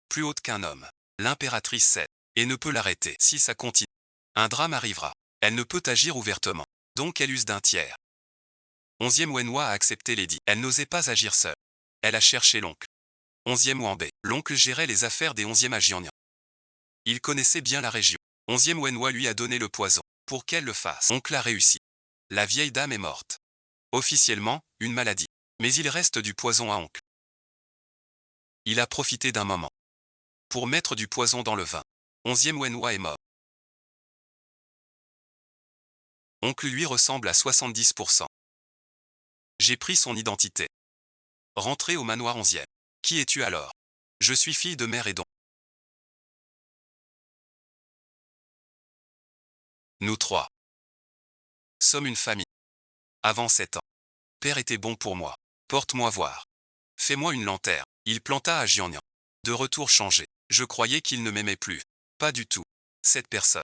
Plus haute qu'un homme. L'impératrice cède. Et ne peut l'arrêter. Si ça continue, un drame arrivera. Elle ne peut agir ouvertement. Donc elle use d'un tiers. 11e Wenhua a accepté l'édit. Elle n'osait pas agir seule. Elle a cherché l'oncle. 11e Wanbei. L'oncle gérait les affaires des 11e à Jianyan. Il connaissait bien la région. 11e Wenhua lui a donné le poison. Pour qu'elle le fasse. Oncle a réussi. La vieille dame est morte. Officiellement, une maladie. Mais il reste du poison à oncle. Il a profité d'un moment pour mettre du poison dans le vin. 11e Wenhua est mort. Oncle lui ressemble à 70%. J'ai pris son identité. Rentré au manoir 11e. Qui es-tu alors? Je suis fille de mère et don. Nous trois sommes une famille. Avant 7 ans. Père était bon pour moi. Porte-moi voir. Fais-moi une lanterne. Il planta à Jianyan. De retour changé. Je croyais qu'il ne m'aimait plus. Pas du tout. Cette personne.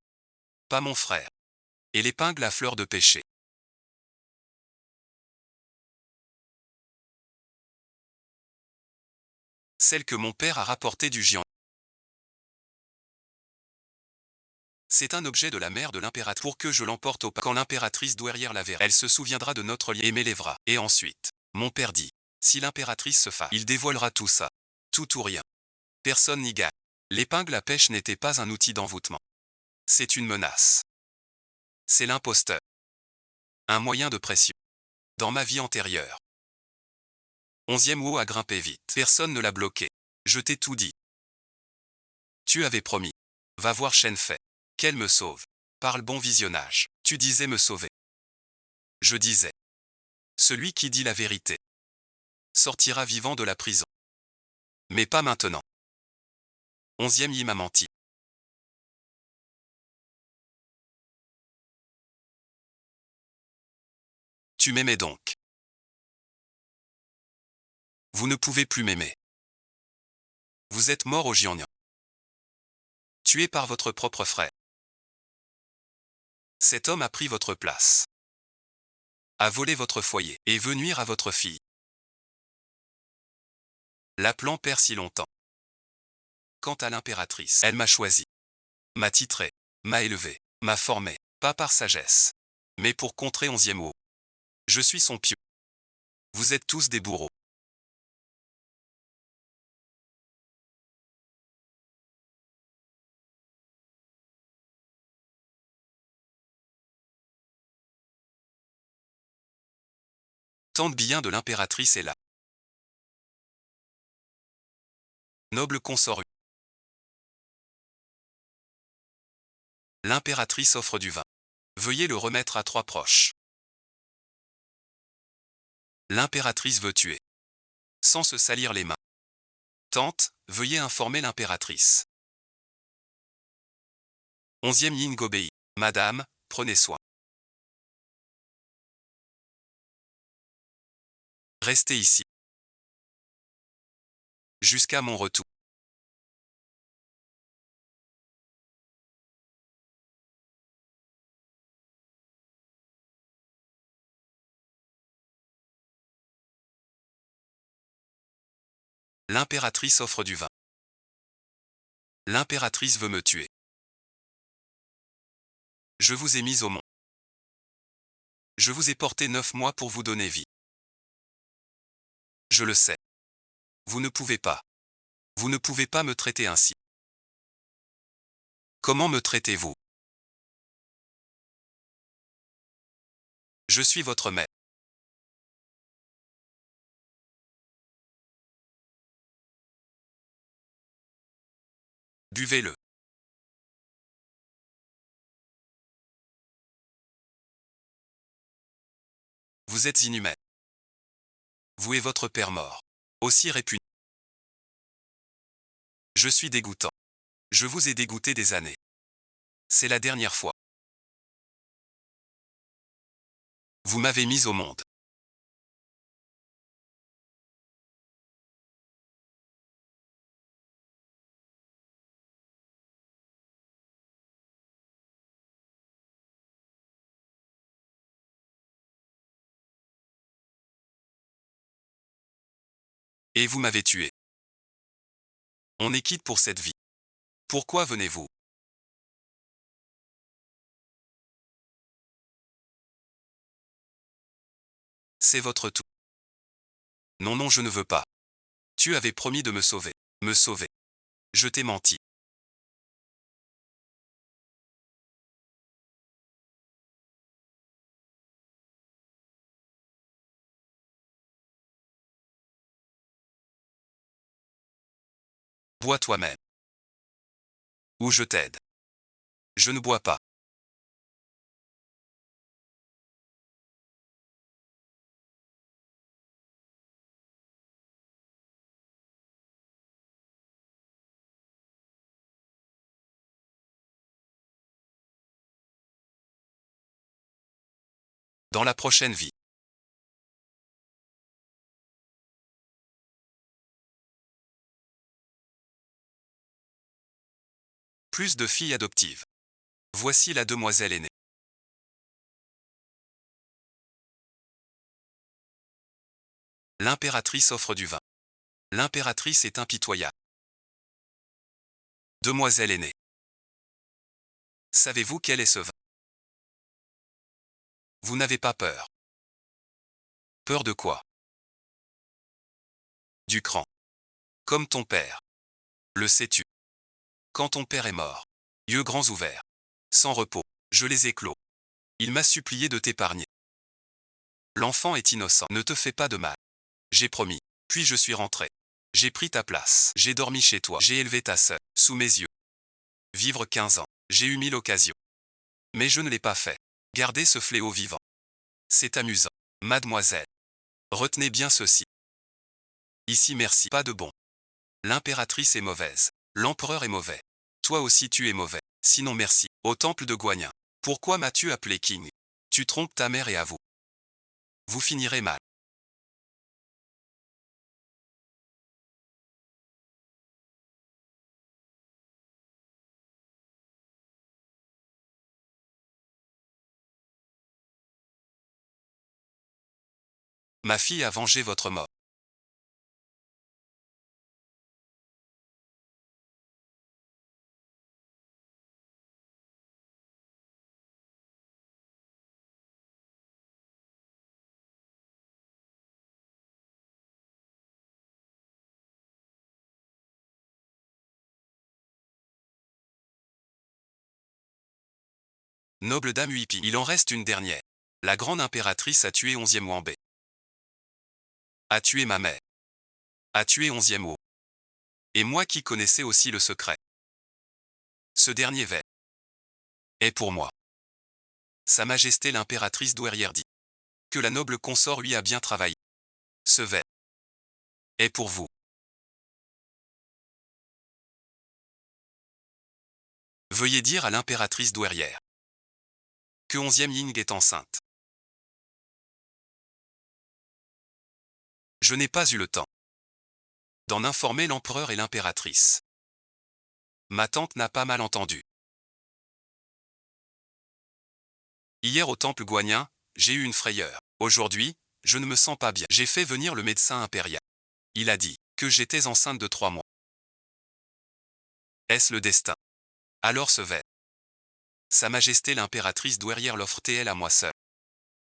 Pas mon frère. Et l'épingle à fleur de pêcher. Celle que mon père a rapportée du Jian. C'est un objet de la mère de l'impératrice pour que je l'emporte au pas. Quand l'impératrice douairière la verra, elle se souviendra de notre lien et m'élèvera. Et ensuite, mon père dit, si l'impératrice se fâche, il dévoilera tout ça. Tout ou rien. Personne n'y gagne. L'épingle à pêche n'était pas un outil d'envoûtement. C'est une menace. C'est l'imposteur. Un moyen de pression. Dans ma vie antérieure. 11e Wu a grimpé vite. Personne ne l'a bloqué. Je t'ai tout dit. Tu avais promis. Va voir Shen Fei. Qu'elle me sauve. Parle bon visionnage. Tu disais me sauver. Je disais. Celui qui dit la vérité sortira vivant de la prison. Mais pas maintenant. 11e Yi m'a menti. Tu m'aimais donc. Vous ne pouvez plus m'aimer. Vous êtes mort au Jiangnan. Tué par votre propre frère. Cet homme a pris votre place. A volé votre foyer et veut nuire à votre fille. L'appelant père si longtemps. Quant à l'impératrice, elle m'a choisi. M'a titré. M'a élevé. M'a formé. Pas par sagesse. Mais pour contrer 11e Wu. Je suis son pieu. Vous êtes tous des bourreaux. Tante bien de l'impératrice est là. Noble consort. L'impératrice offre du vin. Veuillez le remettre à 3 proches. L'impératrice veut tuer. Sans se salir les mains. Tante, veuillez informer l'impératrice. 11e Ying obéit. Madame, prenez soin. Restez ici. Jusqu'à mon retour. L'impératrice offre du vin. L'impératrice veut me tuer. Je vous ai mis au monde. Je vous ai porté 9 mois pour vous donner vie. Je le sais. Vous ne pouvez pas. Vous ne pouvez pas me traiter ainsi. Comment me traitez-vous? Je suis votre maître. Buvez-le. Vous êtes inhumaine. Vous et votre père mort. Aussi répugnant. Je suis dégoûtant. Je vous ai dégoûté des années. C'est la dernière fois. Vous m'avez mis au monde. Et vous m'avez tué. On est quitte pour cette vie. Pourquoi venez-vous? C'est votre tour. Non, non, je ne veux pas. Tu avais promis de me sauver. Me sauver. Je t'ai menti. Bois toi-même. Ou je t'aide. Je ne bois pas. Dans la prochaine vie. Plus de filles adoptives. Voici la demoiselle aînée. L'impératrice offre du vin. L'impératrice est impitoyable. Demoiselle aînée. Savez-vous quel est ce vin? Vous n'avez pas peur. Peur de quoi? Du cran. Comme ton père. Le sais-tu? Quand ton père est mort, yeux grands ouverts, sans repos, je les ai clos. Il m'a supplié de t'épargner. L'enfant est innocent, ne te fais pas de mal. J'ai promis, puis je suis rentré. J'ai pris ta place, j'ai dormi chez toi, j'ai élevé ta sœur, sous mes yeux. Vivre 15 ans, j'ai eu 1000 occasions. Mais je ne l'ai pas fait. Gardez ce fléau vivant. C'est amusant. Mademoiselle. Retenez bien ceci. Ici merci, pas de bon. L'impératrice est mauvaise. L'empereur est mauvais. Toi aussi tu es mauvais. Sinon merci. Au temple de Guanyin. Pourquoi m'as-tu appelé King? Tu trompes ta mère et avoue. Vous finirez mal. Ma fille a vengé votre mort. Noble dame Huipi. Il en reste une dernière. La grande impératrice a tué 11e Wambé. A tué ma mère. A tué 11e Wu. Et moi qui connaissais aussi le secret. Ce dernier verre est pour moi. Sa Majesté l'impératrice douairière dit que la noble consort lui a bien travaillé. Ce verre est pour vous. Veuillez dire à l'impératrice douairière que 11e Ying est enceinte. Je n'ai pas eu le temps d'en informer l'empereur et l'impératrice. Ma tante n'a pas mal entendu. Hier au temple Guanyin, j'ai eu une frayeur. Aujourd'hui, je ne me sens pas bien. J'ai fait venir le médecin impérial. Il a dit que j'étais enceinte de 3 mois. Est-ce le destin? Alors ce verre. Sa Majesté l'impératrice douairière l'offre-t-elle à moi seul?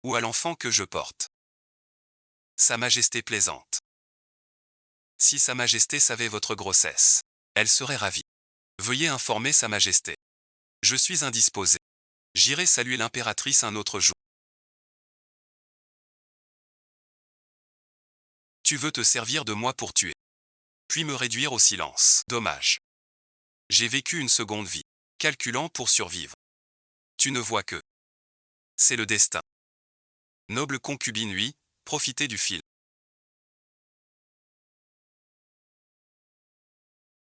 Ou à l'enfant que je porte? Sa Majesté plaisante. Si Sa Majesté savait votre grossesse, elle serait ravie. Veuillez informer Sa Majesté. Je suis indisposé. J'irai saluer l'impératrice un autre jour. Tu veux te servir de moi pour tuer, puis me réduire au silence. Dommage. J'ai vécu une seconde vie, calculant pour survivre. Tu ne vois que. C'est le destin. Noble concubine, oui, profitez du fil.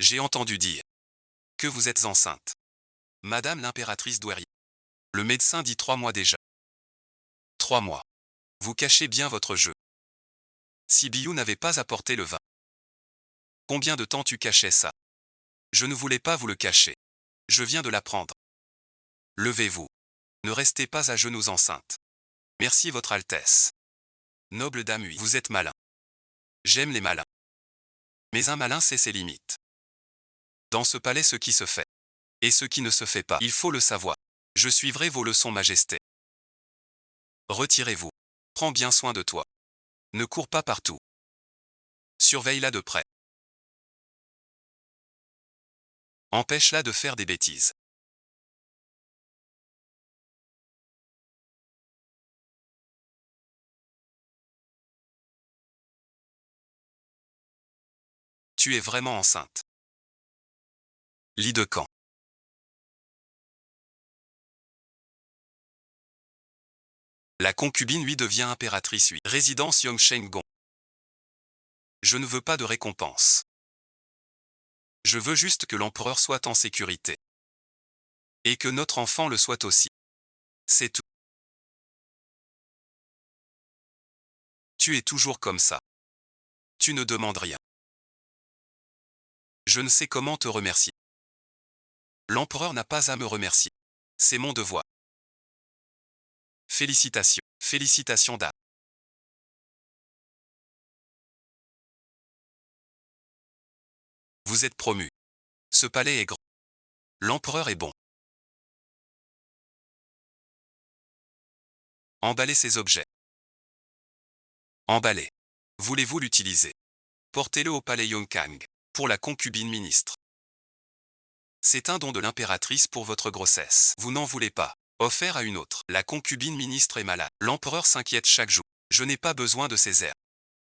J'ai entendu dire que vous êtes enceinte. Madame l'impératrice douairière. Le médecin dit 3 mois déjà. 3 mois. Vous cachez bien votre jeu. Si Biou n'avait pas apporté le vin. Combien de temps tu cachais ça? Je ne voulais pas vous le cacher. Je viens de l'apprendre. Levez-vous. Ne restez pas à genoux enceinte. Merci votre Altesse. Noble dame, oui, vous êtes malin. J'aime les malins. Mais un malin sait ses limites. Dans ce palais ce qui se fait. Et ce qui ne se fait pas, il faut le savoir. Je suivrai vos leçons, Majesté. Retirez-vous. Prends bien soin de toi. Ne cours pas partout. Surveille-la de près. Empêche-la de faire des bêtises. Tu es vraiment enceinte. Lit de camp. La concubine lui devient impératrice lui. Résidence Yongsheng-gong. Je ne veux pas de récompense. Je veux juste que l'empereur soit en sécurité. Et que notre enfant le soit aussi. C'est tout. Tu es toujours comme ça. Tu ne demandes rien. Je ne sais comment te remercier. L'empereur n'a pas à me remercier. C'est mon devoir. Félicitations. Félicitations dame. Vous êtes promu. Ce palais est grand. L'empereur est bon. Emballez ces objets. Emballez. Voulez-vous l'utiliser? Portez-le au palais Yongkang. Pour la concubine ministre. C'est un don de l'impératrice pour votre grossesse. Vous n'en voulez pas. Offert à une autre. La concubine ministre est malade. L'empereur s'inquiète chaque jour. Je n'ai pas besoin de ces airs.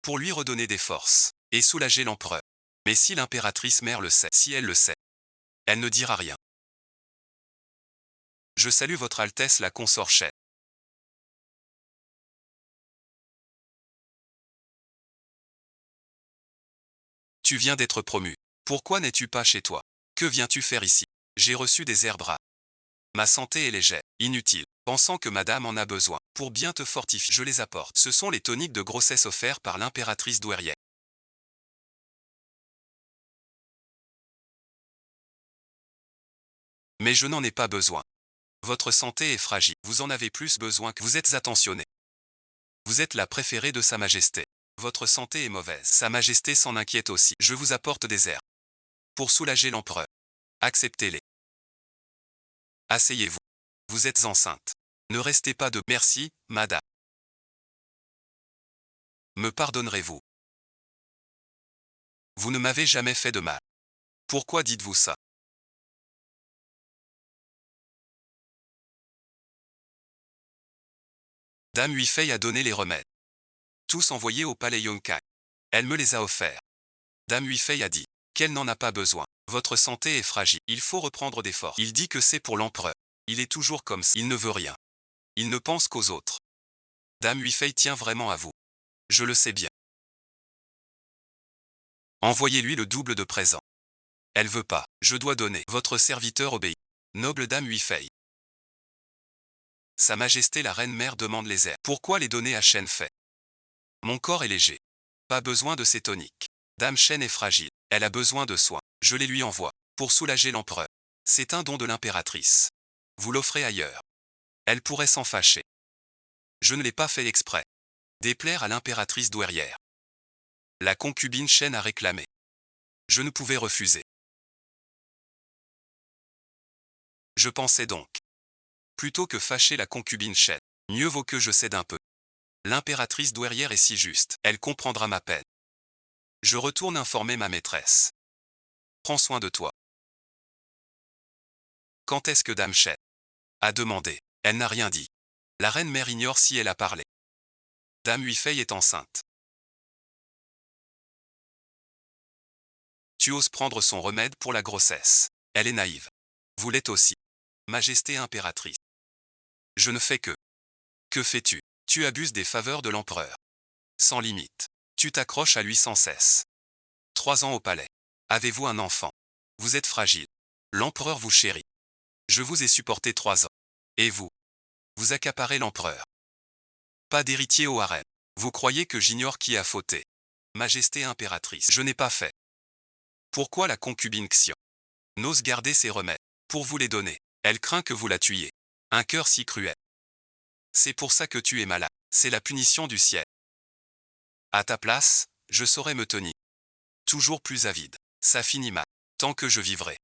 Pour lui redonner des forces. Et soulager l'empereur. Mais si l'impératrice mère le sait, si elle le sait, elle ne dira rien. Je salue votre Altesse la consort Chen. Tu viens d'être promu. Pourquoi n'es-tu pas chez toi? Que viens-tu faire ici? J'ai reçu des herbes rares. Ma santé est légère, inutile, pensant que madame en a besoin. Pour bien te fortifier, je les apporte. Ce sont les toniques de grossesse offerts par l'impératrice douairière. Mais je n'en ai pas besoin. Votre santé est fragile, vous en avez plus besoin que vous êtes attentionné. Vous êtes la préférée de Sa Majesté. Votre santé est mauvaise, Sa Majesté s'en inquiète aussi. Je vous apporte des herbes. Pour soulager l'empereur. Acceptez-les. Asseyez-vous. Vous êtes enceinte. Ne restez pas de merci, madame. Me pardonnerez-vous? Vous ne m'avez jamais fait de mal. Pourquoi dites-vous ça? Dame Huifei a donné les remèdes. Tous envoyés au palais Yongkang. Elle me les a offerts. Dame Huifei a dit qu'elle n'en a pas besoin. Votre santé est fragile. Il faut reprendre des forces. Il dit que c'est pour l'empereur. Il est toujours comme ça. Il ne veut rien. Il ne pense qu'aux autres. Dame Huifei tient vraiment à vous. Je le sais bien. Envoyez-lui le double de présent. Elle veut pas. Je dois donner. Votre serviteur obéit. Noble Dame Huifei. Sa Majesté la Reine-Mère demande les airs. Pourquoi les donner à Shen Fei? Mon corps est léger. Pas besoin de ces toniques. Dame Shen est fragile. Elle a besoin de soins. Je les lui envoie. Pour soulager l'empereur. C'est un don de l'impératrice. Vous l'offrez ailleurs. Elle pourrait s'en fâcher. Je ne l'ai pas fait exprès. Déplaire à l'impératrice douairière. La concubine Shen a réclamé. Je ne pouvais refuser. Je pensais donc. Plutôt que fâcher la concubine Shen, mieux vaut que je cède un peu. L'impératrice douairière est si juste, elle comprendra ma peine. Je retourne informer ma maîtresse. Prends soin de toi. Quand est-ce que Dame Shen a demandé? Elle n'a rien dit. La reine-mère ignore si elle a parlé. Dame Huifei est enceinte. Tu oses prendre son remède pour la grossesse. Elle est naïve. Vous l'êtes aussi. Majesté impératrice. Je ne fais que. Que fais-tu? Tu abuses des faveurs de l'empereur. Sans limite. Tu t'accroches à lui sans cesse. 3 ans au palais. Avez-vous un enfant? Vous êtes fragile. L'empereur vous chérit. Je vous ai supporté 3 ans. Et vous? Vous accaparez l'empereur. Pas d'héritier au harem. Vous croyez que j'ignore qui a fauté? Majesté impératrice. Je n'ai pas fait. Pourquoi la concubine Xian n'ose garder ses remèdes? Pour vous les donner. Elle craint que vous la tuiez. Un cœur si cruel. C'est pour ça que tu es malade. C'est la punition du ciel. À ta place, je saurais me tenir. Toujours plus avide. Ça finit mal. Tant que je vivrai.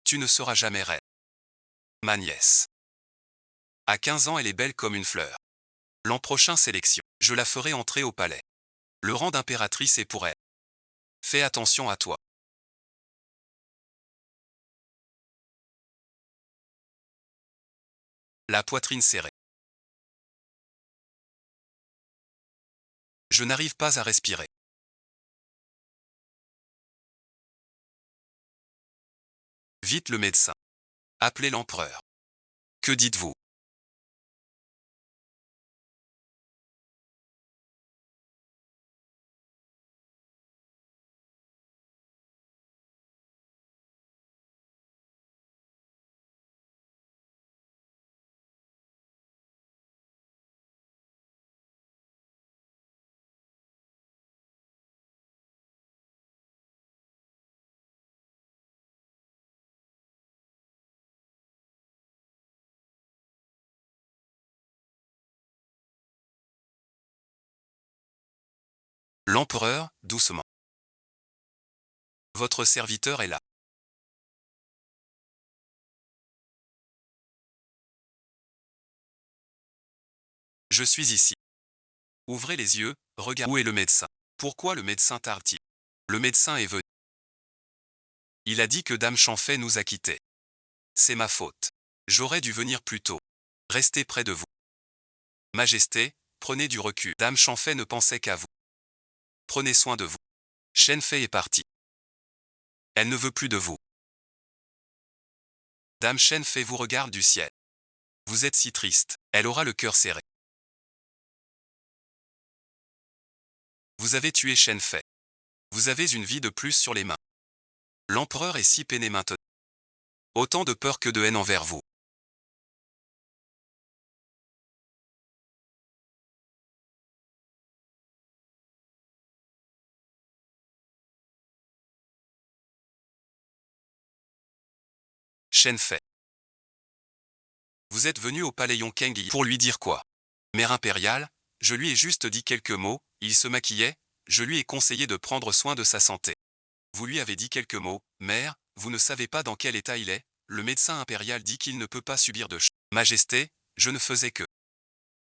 Tu ne seras jamais reine. Ma nièce. À 15 ans, elle est belle comme une fleur. L'an prochain, sélection. Je la ferai entrer au palais. Le rang d'impératrice est pour elle. Fais attention à toi. La poitrine serrée. Je n'arrive pas à respirer. Vite le médecin. Appelez l'empereur. Que dites-vous? L'empereur, doucement. Votre serviteur est là. Je suis ici. Ouvrez les yeux, regardez. Où est le médecin? Pourquoi le médecin tarde-t-il? Le médecin est venu. Il a dit que Dame Chanfay nous a quittés. C'est ma faute. J'aurais dû venir plus tôt. Restez près de vous. Majesté, prenez du recul. Dame Chanfay ne pensait qu'à vous. Prenez soin de vous. Shenfei est partie. Elle ne veut plus de vous. Dame Shenfei vous regarde du ciel. Vous êtes si triste. Elle aura le cœur serré. Vous avez tué Shenfei. Vous avez une vie de plus sur les mains. L'empereur est si peiné maintenant. Autant de peur que de haine envers vous. Shenfei. Vous êtes venu au palais Yongkeng pour lui dire quoi? Mère impériale, je lui ai juste dit quelques mots, il se maquillait, je lui ai conseillé de prendre soin de sa santé. Vous lui avez dit quelques mots, mère, vous ne savez pas dans quel état il est, le médecin impérial dit qu'il ne peut pas subir de choc. Majesté, je ne faisais que.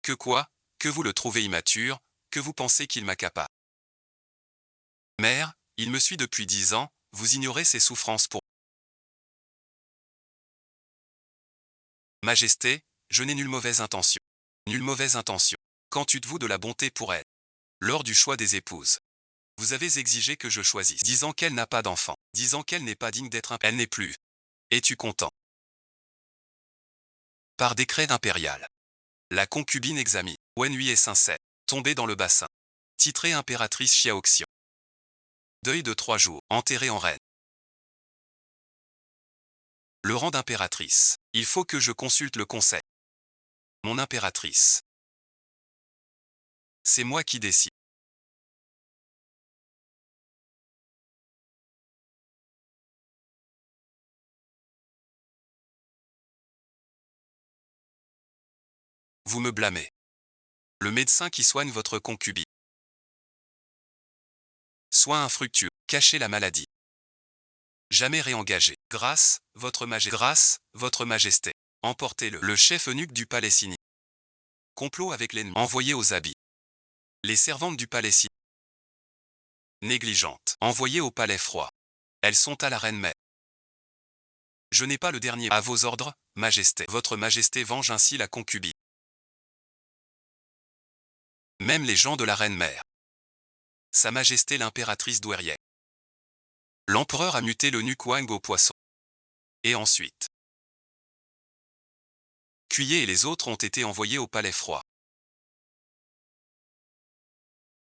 Que quoi? Que vous le trouvez immature, que vous pensez qu'il m'accapare. Mère, il me suit depuis 10 ans, vous ignorez ses souffrances pour. Majesté, je n'ai nulle mauvaise intention. Nulle mauvaise intention. Qu'entûtes-vous de la bonté pour elle? Lors du choix des épouses. Vous avez exigé que je choisisse, disant qu'elle n'a pas d'enfant, disant qu'elle n'est pas digne d'être elle n'est plus. Es-tu content? Par décret impérial. La concubine examine. Wenhui est sincère. Tombée dans le bassin. Titrée impératrice Xiaoxian. Deuil de 3 jours. Enterrée en reine. Le rang d'impératrice. Il faut que je consulte le conseil. Mon impératrice. C'est moi qui décide. Vous me blâmez. Le médecin qui soigne votre concubine. Soin infructueux. Cachez la maladie. Jamais réengagé. Grâce, votre majesté. Emportez-le. Le chef eunuque du palais Sini. Complot avec l'ennemi. Envoyé aux habits. Les servantes du palais Sini. Négligentes. Envoyées au palais froid. Elles sont à la reine mère. Je n'ai pas le dernier. À vos ordres, majesté. Votre majesté venge ainsi la concubine. Même les gens de la reine mère. Sa majesté l'impératrice douairière. L'empereur a muté l'eunuque Wang au poisson. Et ensuite. Cuyer et les autres ont été envoyés au palais froid.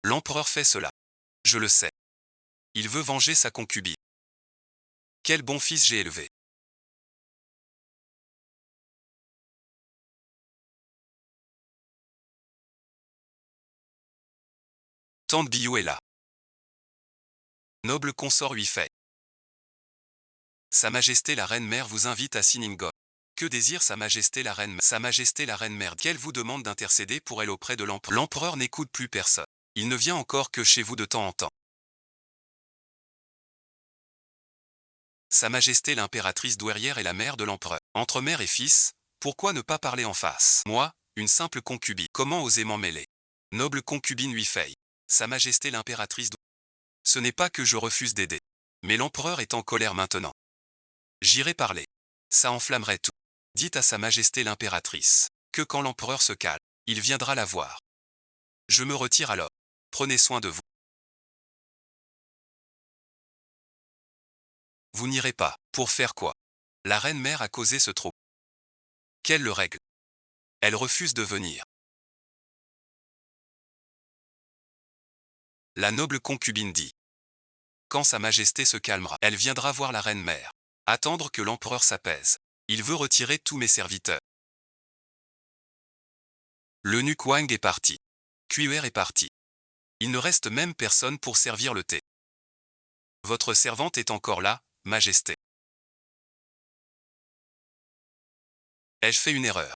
L'empereur fait cela. Je le sais. Il veut venger sa concubine. Quel bon fils j'ai élevé. Tante Biou est là. Noble consort lui fait. Sa majesté la reine mère vous invite à Siningon. Que désire sa majesté la reine mère? Sa majesté la reine mère qu'elle vous demande d'intercéder pour elle auprès de l'empereur. L'empereur n'écoute plus personne. Il ne vient encore que chez vous de temps en temps. Sa majesté l'impératrice douairière est la mère de l'empereur. Entre mère et fils, pourquoi ne pas parler en face? Moi, une simple concubine. Comment oser m'en mêler? Noble concubine lui fait. Sa majesté l'impératrice. Ce n'est pas que je refuse d'aider. Mais l'empereur est en colère maintenant. J'irai parler. Ça enflammerait tout. Dites à sa majesté l'impératrice que quand l'empereur se calme, il viendra la voir. Je me retire alors. Prenez soin de vous. Vous n'irez pas. Pour faire quoi? La reine mère a causé ce trouble. Qu'elle le règle. Elle refuse de venir. La noble concubine dit. Quand sa majesté se calmera, elle viendra voir la reine mère. Attendre que l'empereur s'apaise. Il veut retirer tous mes serviteurs. L'eunuque Wang est parti. Cuir est parti. Il ne reste même personne pour servir le thé. Votre servante est encore là, majesté. Ai-je fait une erreur?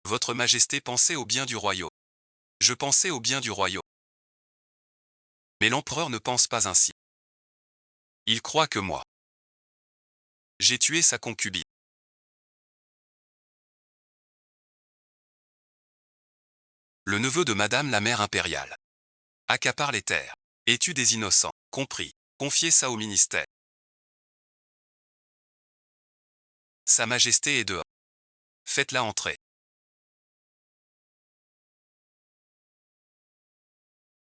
Votre majesté pensait au bien du royaume. Je pensais au bien du royaume. Mais l'empereur ne pense pas ainsi. Il croit que moi. J'ai tué sa concubine. Le neveu de Madame la mère impériale. Accapare les terres. Et tue des innocents. Compris. Confiez ça au ministère. Sa Majesté est dehors. Faites-la entrer.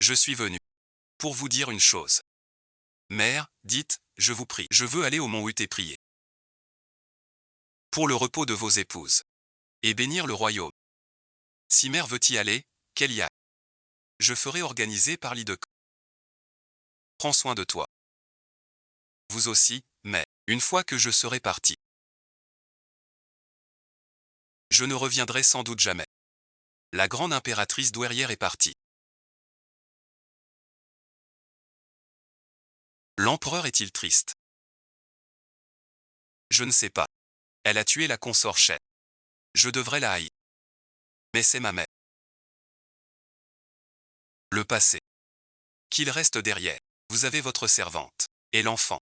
Je suis venu. Pour vous dire une chose. Mère, dites, je vous prie, je veux aller au mont Ut et prier. Pour le repos de vos épouses. Et bénir le royaume. Si mère veut y aller, qu'elle y aille. Je ferai organiser par lit de camp. Prends soin de toi. Vous aussi, mais, une fois que je serai parti, je ne reviendrai sans doute jamais. La grande impératrice douairière est partie. L'empereur est-il triste? Je ne sais pas. Elle a tué la consort Shen. Je devrais la haïr. Mais c'est ma mère. Le passé. Qu'il reste derrière. Vous avez votre servante. Et l'enfant.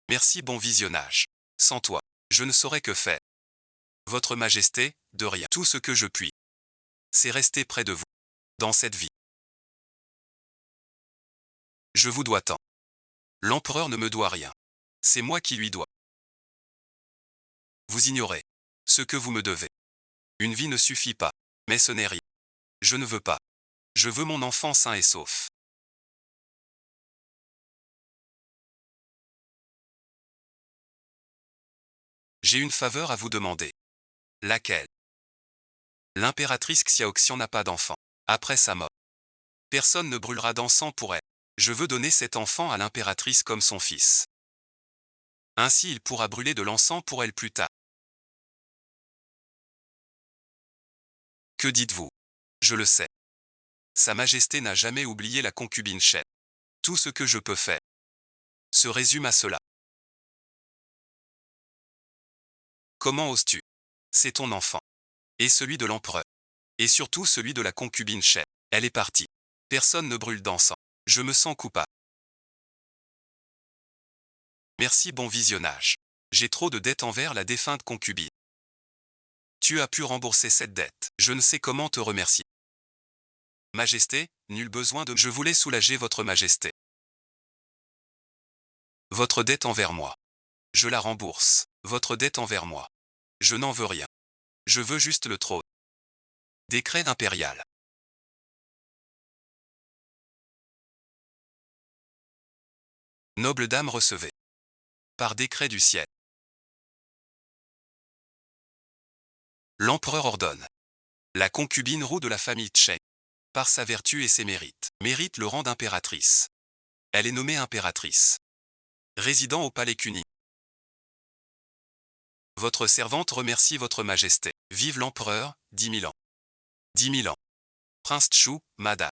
Merci, bon visionnage. Sans toi, je ne saurais que faire. Votre Majesté, de rien. Tout ce que je puis, c'est rester près de vous. Dans cette vie. Je vous dois tant. L'empereur ne me doit rien. C'est moi qui lui dois. Vous ignorez ce que vous me devez. Une vie ne suffit pas. Mais ce n'est rien. Je ne veux pas. Je veux mon enfant sain et sauf. J'ai une faveur à vous demander. Laquelle? L'impératrice Xiaoxian n'a pas d'enfant. Après sa mort, personne ne brûlera d'encens pour elle. Je veux donner cet enfant à l'impératrice comme son fils. Ainsi il pourra brûler de l'encens pour elle plus tard. Que dites-vous? Je le sais. Sa Majesté n'a jamais oublié la concubine Shen. Tout ce que je peux faire se résume à cela. Comment oses-tu? C'est ton enfant. Et celui de l'empereur. Et surtout celui de la concubine Shen. Elle est partie. Personne ne brûle d'encens. Je me sens coupable. Merci, bon visionnage. J'ai trop de dettes envers la défunte concubine. Tu as pu rembourser cette dette. Je ne sais comment te remercier. Majesté, nul besoin de... Je voulais soulager votre Majesté. Votre dette envers moi. Je la rembourse. Votre dette envers moi. Je n'en veux rien. Je veux juste le trône. Décret impérial. Noble dame, recevez. Par décret du ciel. L'empereur ordonne. La concubine roue de la famille Cheng, par sa vertu et ses mérites, mérite le rang d'impératrice. Elle est nommée impératrice. Résidant au palais Kuni. Votre servante remercie votre majesté. Vive l'empereur, 10 000 ans. 10 000 ans. Prince Chu, madame.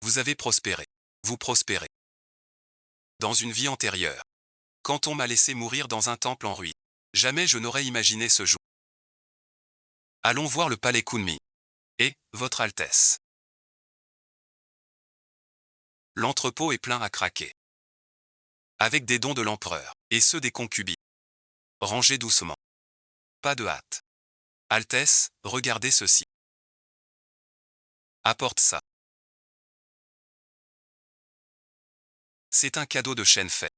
Vous avez prospéré. Vous prospérez. Dans une vie antérieure. Quand on m'a laissé mourir dans un temple en ruine. Jamais je n'aurais imaginé ce jour. Allons voir le palais Kunmi. Et, votre Altesse. L'entrepôt est plein à craquer. Avec des dons de l'empereur, et ceux des concubines. Rangez doucement. Pas de hâte. Altesse, regardez ceci. Apporte ça. C'est un cadeau de Shen Fei.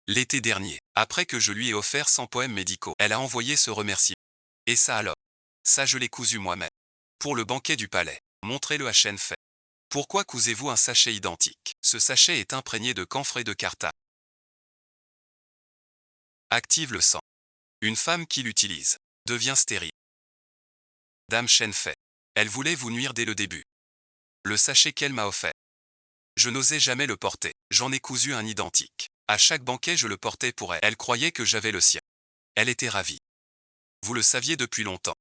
L'été dernier, après que je lui ai offert 100 poèmes médicaux, elle a envoyé ce remerciement. Et ça alors? Ça je l'ai cousu moi-même. Pour le banquet du palais, montrez-le à Shen Fei. Pourquoi cousez-vous un sachet identique? Ce sachet est imprégné de camphre et de carta. Active le sang. Une femme qui l'utilise devient stérile. Dame Shen Fei. Elle voulait vous nuire dès le début. Le sachet qu'elle m'a offert. Je n'osais jamais le porter. J'en ai cousu un identique. À chaque banquet je le portais pour elle. Elle croyait que j'avais le sien. Elle était ravie. Vous le saviez depuis longtemps.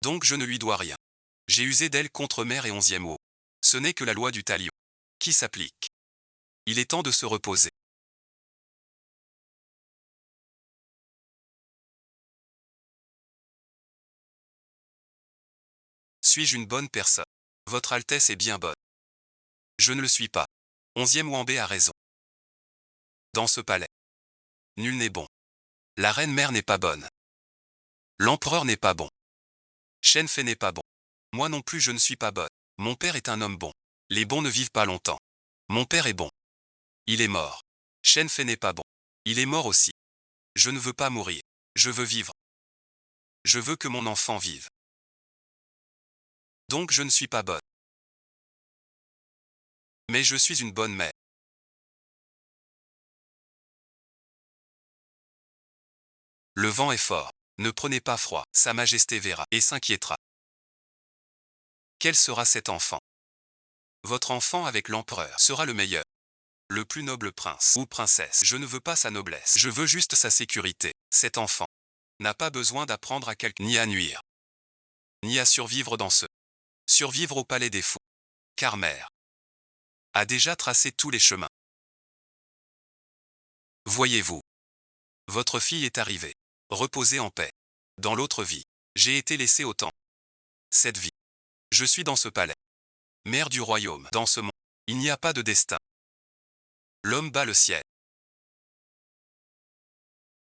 Donc je ne lui dois rien. J'ai usé d'elle contre mère et 11e eau. Ce n'est que la loi du talion qui s'applique. Il est temps de se reposer. Suis-je une bonne personne? Votre Altesse est bien bonne. Je ne le suis pas. 11e Wambé a raison. Dans ce palais, nul n'est bon. La reine-mère n'est pas bonne. L'empereur n'est pas bon. Shenfei n'est pas bon. Moi non plus je ne suis pas bonne. Mon père est un homme bon. Les bons ne vivent pas longtemps. Mon père est bon. Il est mort. Shenfei n'est pas bon. Il est mort aussi. Je ne veux pas mourir. Je veux vivre. Je veux que mon enfant vive. Donc je ne suis pas bonne. Mais je suis une bonne mère. Le vent est fort. Ne prenez pas froid. Sa Majesté verra et s'inquiétera. Quel sera cet enfant? Votre enfant avec l'empereur sera le meilleur. Le plus noble prince ou princesse. Je ne veux pas sa noblesse. Je veux juste sa sécurité. Cet enfant n'a pas besoin d'apprendre à quelqu'un ni à nuire, ni à survivre dans ce. Survivre au palais des fous. Car mère a déjà tracé tous les chemins. Voyez-vous, votre fille est arrivée. Reposez en paix. Dans l'autre vie, j'ai été laissé au temps. Cette vie, je suis dans ce palais. Mère du royaume, dans ce monde, il n'y a pas de destin. L'homme bat le ciel.